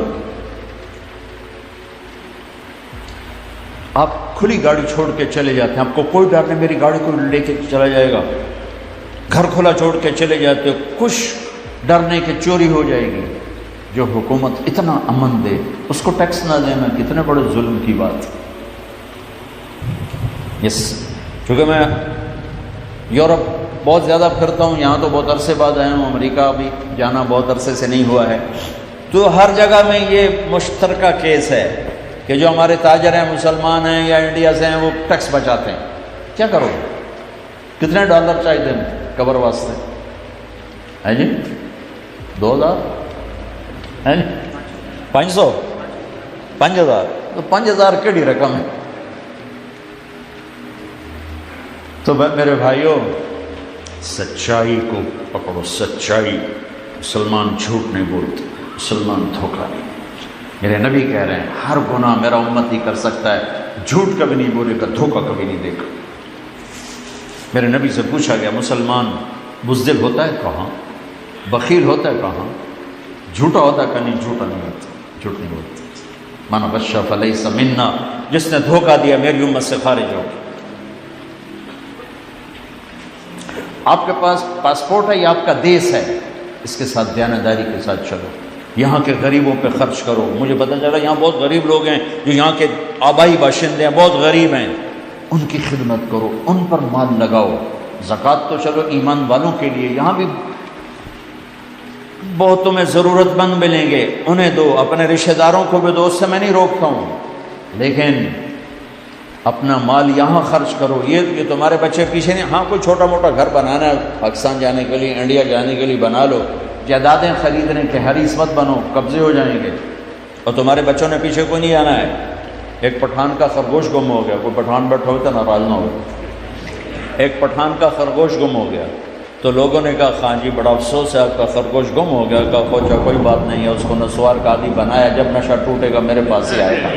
آپ کھلی گاڑی چھوڑ کے چلے جاتے ہیں، آپ کو کوئی ڈر نہیں، میری گاڑی کو لے کے چلا جائے گا۔ گھر کھلا چھوڑ کے چلے جاتے ہو، کچھ ڈر نہیں کہ چوری ہو جائے گی۔ جو حکومت اتنا امن دے اس کو ٹیکس نہ دینا کتنے بڑے ظلم کی بات۔ یس، کیونکہ میں یورپ بہت زیادہ پھرتا ہوں، یہاں تو بہت عرصے بعد آیا ہوں، امریکہ بھی جانا بہت عرصے سے نہیں ہوا ہے، تو ہر جگہ میں یہ مشترکہ کیس ہے کہ جو ہمارے تاجر ہیں، مسلمان ہیں یا انڈیا سے ہیں، وہ ٹیکس بچاتے ہیں۔ کیا کرو؟ کتنے ڈالر چاہیے دیں قبر واسطے؟ ہے جی 2000 ہے جی 500 5000 تو 5000 کیڑی رقم ہے؟ تو میرے بھائیوں، سچائی کو پکڑو، سچائی۔ مسلمان جھوٹ نہیں بولتے، مسلمان دھوکہ نہیں۔ میرے نبی کہہ رہے ہیں ہر گناہ میرا امت ہی کر سکتا ہے، جھوٹ کبھی نہیں بولے گا، دھوکہ کبھی نہیں دے گا۔ میرے نبی سے پوچھا گیا مسلمان بزدل ہوتا ہے کہاں، بخیل ہوتا ہے کہاں، جھوٹا ہوتا ہے کہ نہیں؟ جھوٹا نہیں ہوتا، جھوٹ نہیں بولتا۔ من غش فلیس منا، جس نے دھوکہ دیا میری امت سے خارج ہو۔ آپ کے پاس پاسپورٹ ہے، یہ آپ کا دیس ہے، اس کے ساتھ دیانتداری کے ساتھ چلو، یہاں کے غریبوں پہ خرچ کرو۔ مجھے پتہ چلا یہاں بہت غریب لوگ ہیں جو یہاں کے آبائی باشندے ہیں، بہت غریب ہیں، ان کی خدمت کرو، ان پر مال لگاؤ۔ زکوٰۃ تو چلو ایمان والوں کے لیے، یہاں بھی بہت تمہیں ضرورت مند ملیں گے، انہیں دو، اپنے رشتہ داروں کو بھی دو، اس سے میں نہیں روکتا ہوں، لیکن اپنا مال یہاں خرچ کرو۔ یہ تمہارے بچے پیچھے نہیں، ہاں کوئی چھوٹا موٹا گھر بنانا ہے پاکستان جانے کے لیے، انڈیا جانے کے لیے بنا لو، جائیدادیں خریدنے کے حریص مت بنو، قبضے ہو جائیں گے۔ اور تمہارے بچوں نے پیچھے کوئی نہیں آنا ہے۔ ایک پٹھان کا خرگوش گم ہو گیا، کوئی پٹھان بیٹھا ہوتا ناراض نہ ہو، ایک پٹھان کا خرگوش گم ہو گیا، تو لوگوں نے کہا خان جی بڑا افسوس ہے آپ کا خرگوش گم ہو گیا۔ کہا خواجہ کوئی بات نہیں ہے، اس کو نسوار کا عادی بنایا، جب نشہ ٹوٹے گا میرے پاس ہی آئے گا۔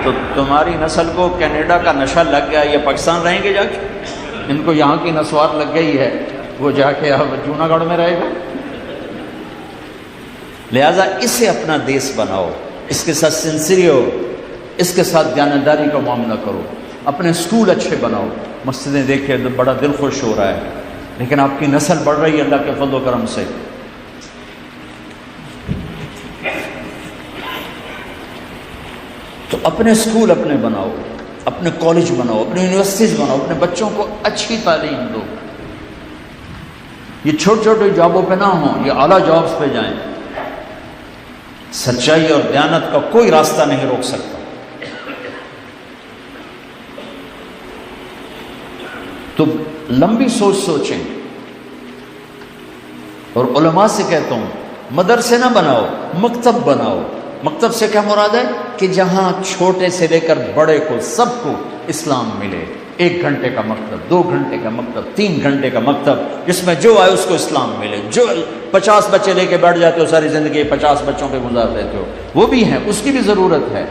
تو تمہاری نسل کو کینیڈا کا نشہ لگ گیا، یہ پاکستان رہیں گے جا کے؟ ان کو یہاں کی نسوار لگ گئی ہے، وہ جا کے اب جوناگڑھ میں رہے گا۔ لہٰذا اسے اپنا دیس بناؤ، اس کے ساتھ سنسری ہو، اس کے ساتھ دیانتداری کا معاملہ کرو، اپنے اسکول اچھے بناؤ۔ مسجدیں دیکھے بڑا دل خوش ہو رہا ہے، لیکن آپ کی نسل بڑھ رہی ہے اللہ کے فضل و کرم سے۔ تو اپنے اسکول اپنے بناؤ، اپنے کالج بناؤ، اپنے یونیورسٹیز بناؤ، اپنے بچوں کو اچھی تعلیم دو۔ یہ چھوٹے چھوٹے جابوں پہ نہ ہوں، یہ اعلیٰ جابز پہ جائیں۔ سچائی اور دیانت کا کوئی راستہ نہیں روک سکتا۔ تو لمبی سوچ سوچیں، اور علماء سے کہتا ہوں مدرسے نہ بناؤ، مکتب بناؤ۔ مکتب سے کیا مراد ہے؟ کہ جہاں چھوٹے سے لے کر بڑے کو سب کو اسلام ملے۔ 1 گھنٹے کا مکتب، 2 گھنٹے کا مکتب، 3 گھنٹے کا مکتب، جس میں جو آئے اس کو اسلام ملے۔ جو 50 بچے لے کے بیٹھ جاتے ہو ساری زندگی 50 بچوں پہ گزار دیتے ہو، وہ بھی ہیں، اس کی بھی ضرورت ہے،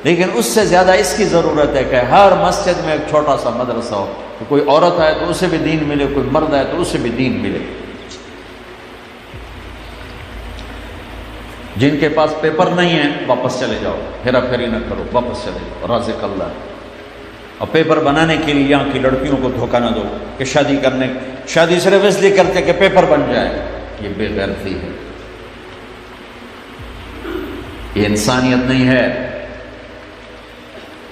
لیکن اس سے زیادہ اس کی ضرورت ہے کہ ہر مسجد میں ایک چھوٹا سا مدرسہ ہو، کہ کوئی عورت آئے تو اسے بھی دین ملے، کوئی مرد آئے تو اسے بھی دین ملے۔ جن کے پاس پیپر نہیں ہے واپس چلے جاؤ، ہیرا پھیری نہ کرو، واپس چلے جاؤ، رازق اللہ۔ اور پیپر بنانے کے لیے یہاں کی لڑکیوں کو دھوکہ نہ دو کہ شادی صرف اس لیے کرتے کہ پیپر بن جائے، یہ بے غیرتی ہے، یہ انسانیت نہیں ہے۔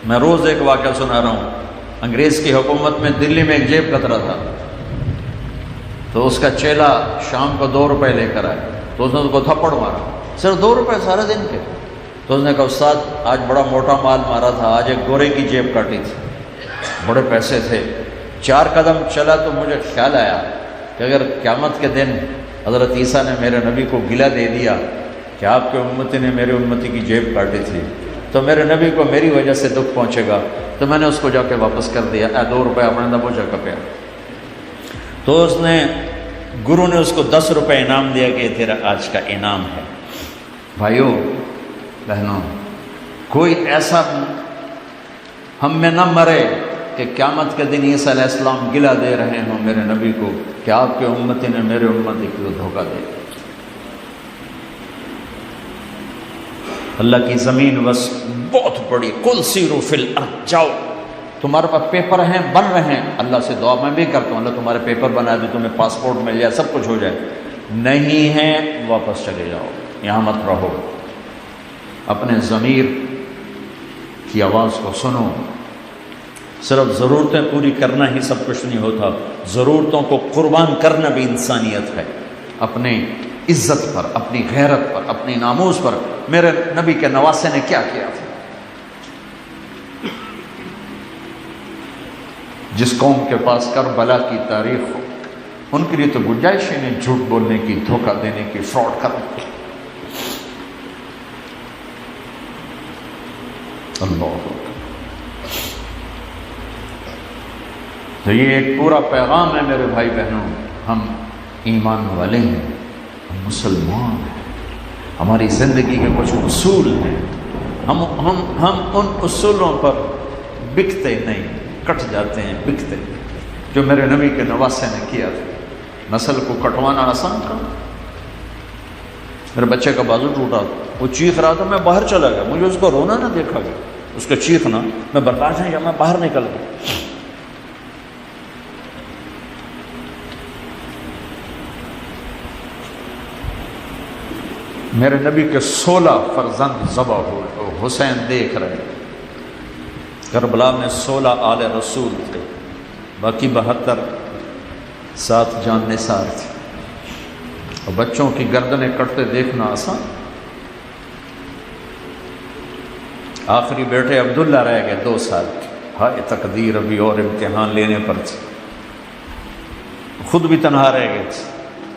میں روز ایک واقعہ سنا رہا ہوں، انگریز کی حکومت میں دلی میں ایک جیب کترا تھا، تو اس کا چیلا شام کو 2 روپے لے کر آئے، تو اس نے اس کو تھپڑ مارا، صرف 2 روپے سارے دن کے۔ تو اس نے کہا استاد آج بڑا موٹا مال مارا تھا، آج ایک گورے کی جیب کاٹی تھی، بڑے پیسے تھے۔ 4 قدم چلا تو مجھے خیال آیا کہ اگر قیامت کے دن حضرت عیسیٰ نے میرے نبی کو گلہ دے دیا کہ آپ کے امتی نے میرے امتی کی جیب کاٹی تھی، تو میرے نبی کو میری وجہ سے دکھ پہنچے گا، تو میں نے اس کو جا کے واپس کر دیا، 2 روپے اپنے نہ پہنچا کپیا۔ تو اس نے گرو نے اس کو 10 روپے انعام دیا کہ یہ تیرا آج کا انعام ہے۔ بھائیوں بہنوں، کوئی ایسا ہم میں نہ مرے کہ قیامت کے دن عیسیٰ علیہ السلام گلہ دے رہے ہوں میرے نبی کو کہ آپ کے امتی نے میرے امتی کو دھوکہ دے۔ اللہ کی زمین بس بہت بڑی، کل سیرو فی الارض، جاؤ، تمہارے پاس پیپر ہیں، بن رہے ہیں، اللہ سے دعا میں بھی کرتا ہوں اللہ تمہارے پیپر بنا دے، تمہیں پاسپورٹ مل جائے، سب کچھ ہو جائے، نہیں ہے واپس چلے جاؤ، یہاں مت رہو۔ اپنے ضمیر کی آواز کو سنو۔ صرف ضرورتیں پوری کرنا ہی سب کچھ نہیں ہوتا، ضرورتوں کو قربان کرنا بھی انسانیت ہے۔ اپنے عزت پر، اپنی غیرت پر، اپنی ناموس پر میرے نبی کے نواسے نے کیا کیا تھا؟ جس قوم کے پاس کربلا کی تاریخ ہو، ان کے لیے تو گنجائش ہی نہیں جھوٹ بولنے کی، دھوکہ دینے کی، فراڈ کرنے کی۔ اللہ تو یہ ایک پورا پیغام ہے میرے بھائی بہنوں، ہم ایمان والے ہیں، ہم مسلمان ہیں، ہماری زندگی کے کچھ اصول ہیں، ہم ان اصولوں پر بکتے نہیں، کٹ جاتے ہیں، بکتے نہیں، جو میرے نبی کے نواسے نے کیا تھا۔ نسل کو کٹوانا آسان تھا۔ میرے بچے کا بازو ٹوٹا، وہ چیخ رہا تھا، میں باہر چلا گیا، مجھے اس کو رونا نہ دیکھا گیا، اس کا چیخنا میں برداشت نہیں کیا، میں باہر نکل گیا۔ میرے نبی کے 16 فرزند ذبح ہوئے، حسین دیکھ رہے، کربلا میں 16 آل رسول تھے، باقی 72 ساتھ جان نثار تھے، اور بچوں کی گردنیں کٹتے دیکھنا آسان۔ آخری بیٹے عبداللہ رہ گئے 2 سال کے، ہائے تقدیر، ابھی اور امتحان لینے پر تھے، خود بھی تنہا رہ گئے تھے،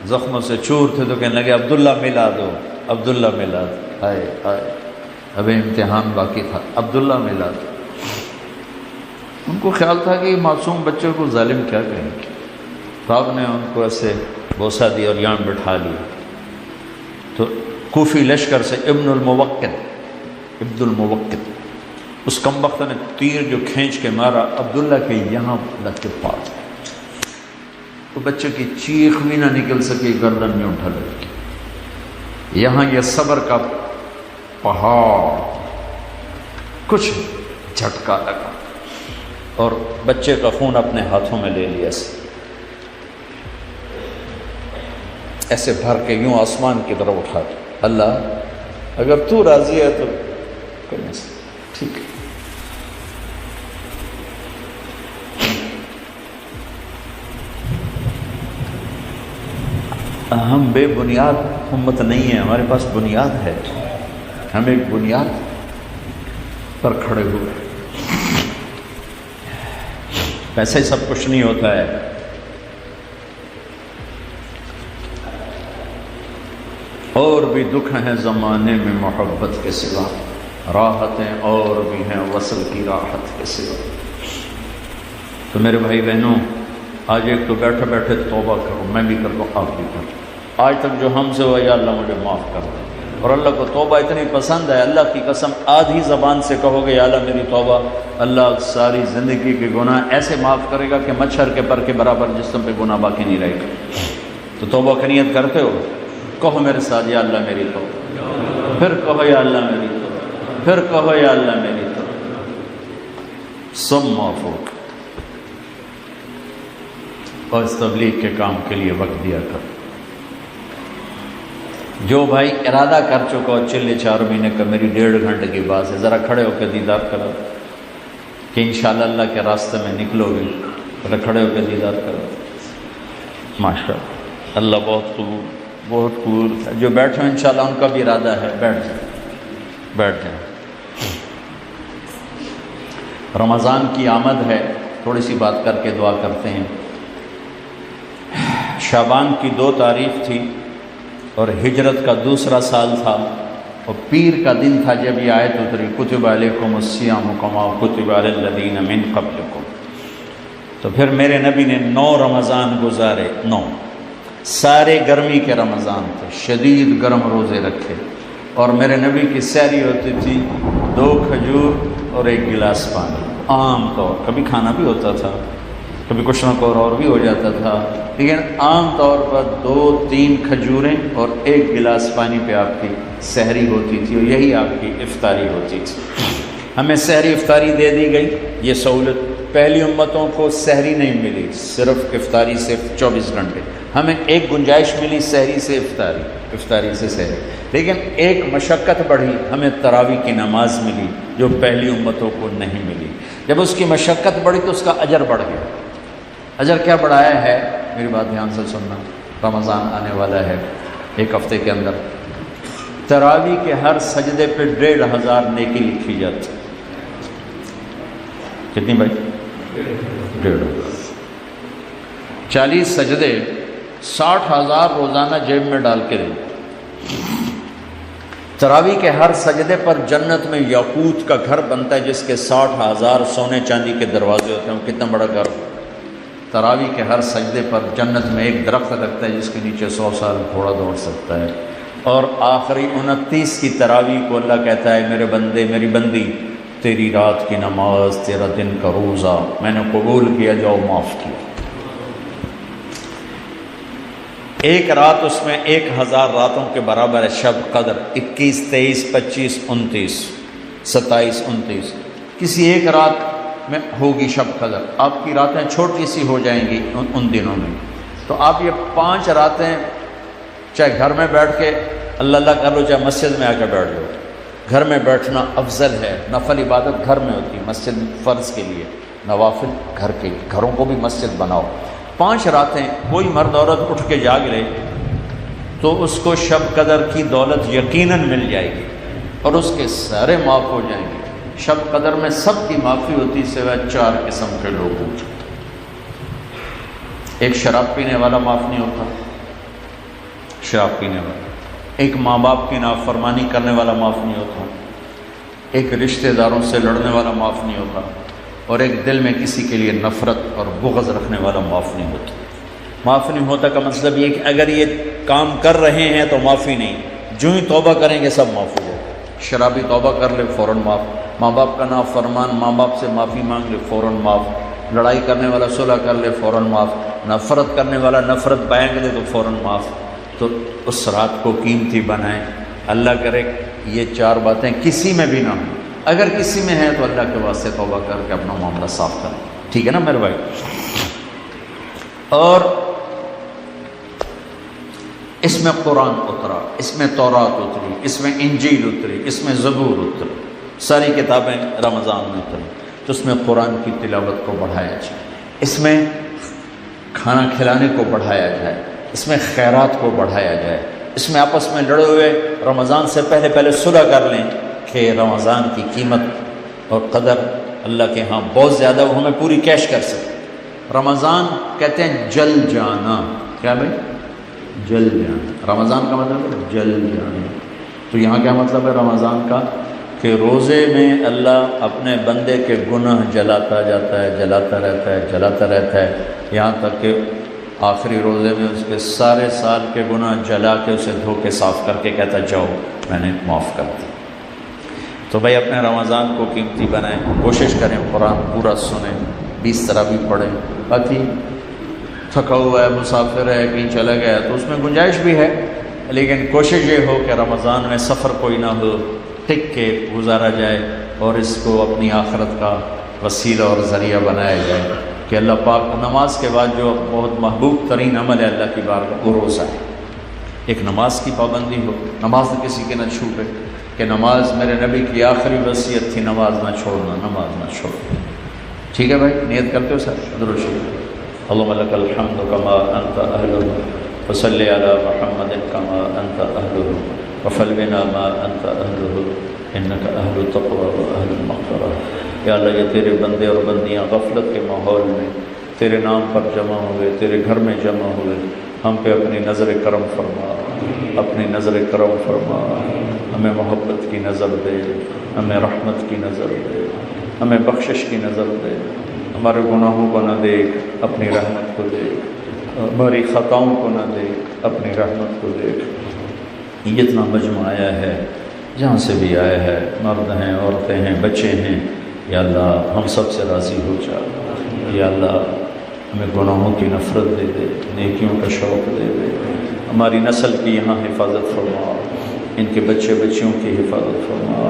زخموں سے چور تھے، تو کہنے لگے عبداللہ ملا دو، عبداللہ ملا دو، ہائے ہائے ابھی امتحان باقی تھا، عبداللہ ملا دو۔ ان کو خیال تھا کہ معصوم بچے کو ظالم کیا کہیں گے، تو آپ نے ان کو ایسے بوسہ دیا اور یہاں بٹھا لیا۔ تو کوفی لشکر سے ابن الموقد اس کمبخت نے تیر جو کھینچ کے مارا، عبداللہ کے یہاں لگ کے پاس، تو بچے کی چیخ بھی نہ نکل سکی، گردن میں اٹھا لگی، یہاں یہ صبر کا پہاڑ کچھ جھٹکا لگا، اور بچے کا خون اپنے ہاتھوں میں لے لیا، ایسے بھر کے یوں آسمان کی طرف اٹھا دیا، اللہ اگر تو راضی ہے تو کرنے سے ٹھیک ہے۔ ہم بے بنیاد امت نہیں ہیں، ہمارے پاس بنیاد ہے، ہم ایک بنیاد پر کھڑے ہوئے۔ پیسے سب کچھ نہیں ہوتا ہے، اور بھی دکھ ہیں زمانے میں محبت کے سوا، راحتیں اور بھی ہیں وصل کی راحت کے سوا۔ تو میرے بھائی بہنوں، آج ایک تو بیٹھے بیٹھے توبہ کرو، میں بھی کر دوں، آپ بھی کرو۔ آج تک جو ہم سے ہوا، یا اللہ مجھے معاف کر دے، اور اللہ کو توبہ اتنی پسند ہے، اللہ کی قسم آدھی زبان سے کہو گے یا اللہ میری توبہ، اللہ ساری زندگی کے گناہ ایسے معاف کرے گا کہ مچھر کے پر کے برابر جسم پہ گناہ باقی نہیں رہے گا۔ تو توبہ کی نیت کرتے ہو، کہو میرے ساتھ یا اللہ میری توبہ، پھر کہو یا اللہ میری توبہ، پھر کہو یا اللہ میری توبہ، سم معفوق، اور اس تبلیغ کے کام کے لیے وقت دیا کر۔ جو بھائی ارادہ کر چکا ہو چلے 4 مہینے کا، میری 1.5 گھنٹے کی بات ہے، ذرا کھڑے ہو کے دیدار کرو کہ انشاءاللہ اللہ کے راستے میں نکلو گے، ذرا کھڑے ہو کے دیدار کرو۔ ماشاءاللہ، اللہ بہت قبول، بہت قبول۔ جو بیٹھے ہیں انشاءاللہ ان کا بھی ارادہ ہے، بیٹھ جائیں۔ رمضان کی آمد ہے، تھوڑی سی بات کر کے دعا کرتے ہیں۔ شعبان کی 2 تاریخ تھی، اور ہجرت کا 2 سال تھا، اور پیر کا دن تھا جب یہ آیت اتری، کتب علیکم الصیام کما کتب علی الذین من قبلکم۔ تو پھر میرے نبی نے 9 رمضان گزارے، 9 سارے گرمی کے رمضان تھے، شدید گرم روزے رکھے، اور میرے نبی کی سحری ہوتی تھی 2 کھجور اور 1 گلاس پانی، عام طور، کبھی کھانا بھی ہوتا تھا، کبھی کچھ نہ کچھ اور بھی ہو جاتا تھا، لیکن عام طور پر 2-3 کھجوریں اور 1 گلاس پانی پہ آپ کی سحری ہوتی تھی، اور یہی آپ کی افطاری ہوتی تھی۔ ہمیں سحری افطاری دے دی گئی، یہ سہولت پہلی امتوں کو سحری نہیں ملی، صرف افطاری سے 24 گھنٹے، ہمیں ایک گنجائش ملی سحری سے افطاری، افطاری سے سحری، لیکن ایک مشقت بڑھی، ہمیں تراویح کی نماز ملی جو پہلی امتوں کو نہیں ملی۔ جب اس کی مشقت بڑھی تو اس کا اجر بڑھ گیا۔ اجر کیا بڑھایا ہے؟ میری بات دھیان سے سننا، رمضان آنے والا ہے، 1 ہفتے کے اندر تراویح کے ہر سجدے پہ 1500 نیکی لکھی جاتی۔ کتنی بھائی؟ 1500، 40 سجدے، 60,000 روزانہ جیب میں ڈال کے دیں۔ تراویح کے ہر سجدے پر جنت میں یاقوت کا گھر بنتا ہے، جس کے 60,000 سونے چاندی کے دروازے ہوتے ہیں۔ کتنا بڑا گھر، تراویح کے ہر سجدے پر جنت میں ایک درخت لگتا ہے جس کے نیچے 100 سال گھوڑا دوڑ سکتا ہے۔ اور آخری 29 کی تراویح کو اللہ کہتا ہے میرے بندے میری بندی تیری رات کی نماز تیرا دن کا روزہ میں نے قبول کیا، جاؤ معاف کیا۔ ایک رات اس میں 1000 راتوں کے برابر ہے شب قدر، 21 23 25 29 27 29 کسی ایک رات میں ہوگی شب قدر۔ آپ کی راتیں چھوٹی سی ہو جائیں گی ان دنوں میں، تو آپ یہ 5 راتیں چاہے گھر میں بیٹھ کے اللہ اللہ کر لو، چاہے مسجد میں آ کے بیٹھ لو۔ گھر میں بیٹھنا افضل ہے، نفل عبادت گھر میں ہوتی ہے، مسجد فرض کے لیے، نوافل گھر کے لیے، گھروں کو بھی مسجد بناؤ۔ 5 راتیں کوئی مرد عورت اٹھ کے جاگ لے تو اس کو شب قدر کی دولت یقیناً مل جائے گی اور اس کے سارے معاف ہو جائیں گے۔ شب قدر میں سب کی معافی ہوتی سوائے 4 قسم کے لوگوں کی۔ ایک شراب پینے والا معاف نہیں ہوتا، شراب پینے والا۔ ایک ماں باپ کی نافرمانی کرنے والا معاف نہیں ہوتا، ایک رشتہ داروں سے لڑنے والا معاف نہیں ہوتا، اور ایک دل میں کسی کے لیے نفرت اور بغض رکھنے والا معاف نہیں ہوتا۔ معاف نہیں ہوتا کا مطلب یہ کہ اگر یہ کام کر رہے ہیں تو معافی نہیں، جو ہی توبہ کریں گے سب معاف ہو جائے۔ شرابی توبہ کر لے فوراً معاف، ماں باپ کا نافرمان ماں باپ سے معافی مانگ لے فوراً معاف، لڑائی کرنے والا صلح کر لے فوراً معاف، نفرت کرنے والا نفرت بیان دے تو فوراً معاف۔ تو اس رات کو قیمتی بنائیں، اللہ کرے یہ 4 باتیں کسی میں بھی نہ ہوں، اگر کسی میں ہے تو اللہ کے واسطے توبہ کر کے اپنا معاملہ صاف کریں، ٹھیک ہے نا میرے بھائی۔ اور اس میں قرآن اترا، اس میں تورات اتری، اس میں انجیل اتری، اس میں زبور اتری، ساری کتابیں رمضان میں اتری، تو اس میں قرآن کی تلاوت کو بڑھایا جائے، اس میں کھانا کھلانے کو بڑھایا جائے، اس میں خیرات کو بڑھایا جائے، اس میں آپس میں لڑے ہوئے رمضان سے پہلے صلح کر لیں کہ رمضان کی قیمت اور قدر اللہ کے ہاں بہت زیادہ، وہ ہمیں پوری کیش کر سکے۔ رمضان کہتے ہیں جل جانا، کیا بھائی؟ جل جانا۔ رمضان کا مطلب ہے جل جانا، تو یہاں کیا مطلب ہے رمضان کا؟ کہ روزے میں اللہ اپنے بندے کے گناہ جلاتا جاتا ہے، جلاتا رہتا ہے، جلاتا رہتا ہے، یہاں تک کہ آخری روزے میں اس کے سارے سال کے گناہ جلا کے اسے دھو کے صاف کر کے کہتا جاؤ میں نے معاف کر دی۔ تو بھائی اپنے رمضان کو قیمتی بنائیں، کوشش کریں قرآن پورا سنیں، 20 تراویح پڑھیں۔ باقی تھکا ہوا ہے، مسافر ہے، کہیں چلا گیا تو اس میں گنجائش بھی ہے، لیکن کوشش یہ ہو کہ رمضان میں سفر کوئی نہ ہو، ٹک کے گزارا جائے اور اس کو اپنی آخرت کا وسیلہ اور ذریعہ بنایا جائے کہ اللہ پاک نماز کے بعد جو بہت محبوب ترین عمل ہے اللہ کی بارگاہ وہ روزہ ہے، ایک نماز کی پابندی ہو، نماز کسی کے نہ چھوٹے، کہ نماز میرے نبی کی آخری وصیت تھی، نماز نہ چھوڑنا، نماز نہ چھوڑنا، ٹھیک ہے بھائی؟ نیت کرتے ہو سر؟ درود شریف۔ اللهم لك الحمد كما أنت أهله وصل على محمد كما أنت أهله وفعل بنا ما أنت أهله إنك أهل التقوى وأهل المغفرة۔ یا اللہ یہ تیرے بندے اور بندیاں غفلت کے ماحول میں تیرے نام پر جمع ہوئے، تیرے گھر میں جمع ہوئے، ہم پہ اپنی نظر کرم فرما، اپنی نظر کرم فرما، ہمیں محبت کی نظر دے، ہمیں رحمت کی نظر دے، ہمیں بخشش کی نظر دے، ہمارے گناہوں کو نہ دیکھ، اپنی رحمت کو دیکھ، ہماری خطاؤں کو نہ دیکھ، اپنی رحمت کو دیکھ۔ یہ اتنا مجمع آیا ہے، جہاں سے بھی آیا ہے، مرد ہیں، عورتیں ہیں، بچے ہیں، یا اللہ ہم سب سے راضی ہو جا، یا اللہ ہمیں گناہوں کی نفرت دے دے، نیکیوں کا شوق دے دے، ہماری نسل کی یہاں حفاظت فرما، ان کے بچے بچیوں کی حفاظت فرما،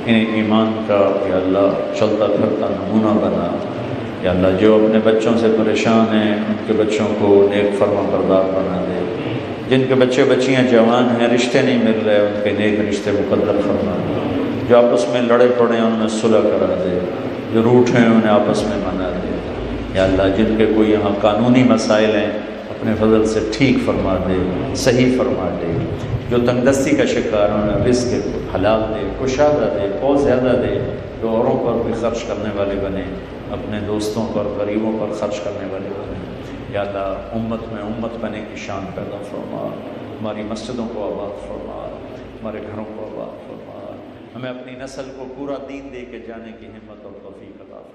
انہیں ایمان کا یا اللہ چلتا پھرتا نمونہ بنا، یا اللہ جو اپنے بچوں سے پریشان ہیں ان کے بچوں کو نیک فرما بردار بنا دے، جن کے بچے بچیاں جوان ہیں رشتے نہیں مل رہے ان کے نیک رشتے مقدر فرما دے، جو آپس میں لڑے پڑے ہیں ان میں صلح کرا دے، جو روٹھے ہیں انہیں آپس میں منا دے، یا اللہ جن کے کوئی یہاں قانونی مسائل ہیں اپنے فضل سے ٹھیک فرما دے، صحیح فرما دے، جو تنگ دستی کا شکار ہیں انہیں رزق حلال دے، کشادہ دے، بہت زیادہ دے، جو اوروں پر بھی خرچ کرنے والے بنے، اپنے دوستوں پر غریبوں پر خرچ کرنے والے بنے، یا اللہ امت میں امت بنے کی شان پیدا فرما، ہماری مسجدوں کو آباد فرما، ہمارے گھروں کو آباد فرما، ہمیں اپنی نسل کو پورا دین دے کے جانے کی ہمت اور توفیق عطا فرما۔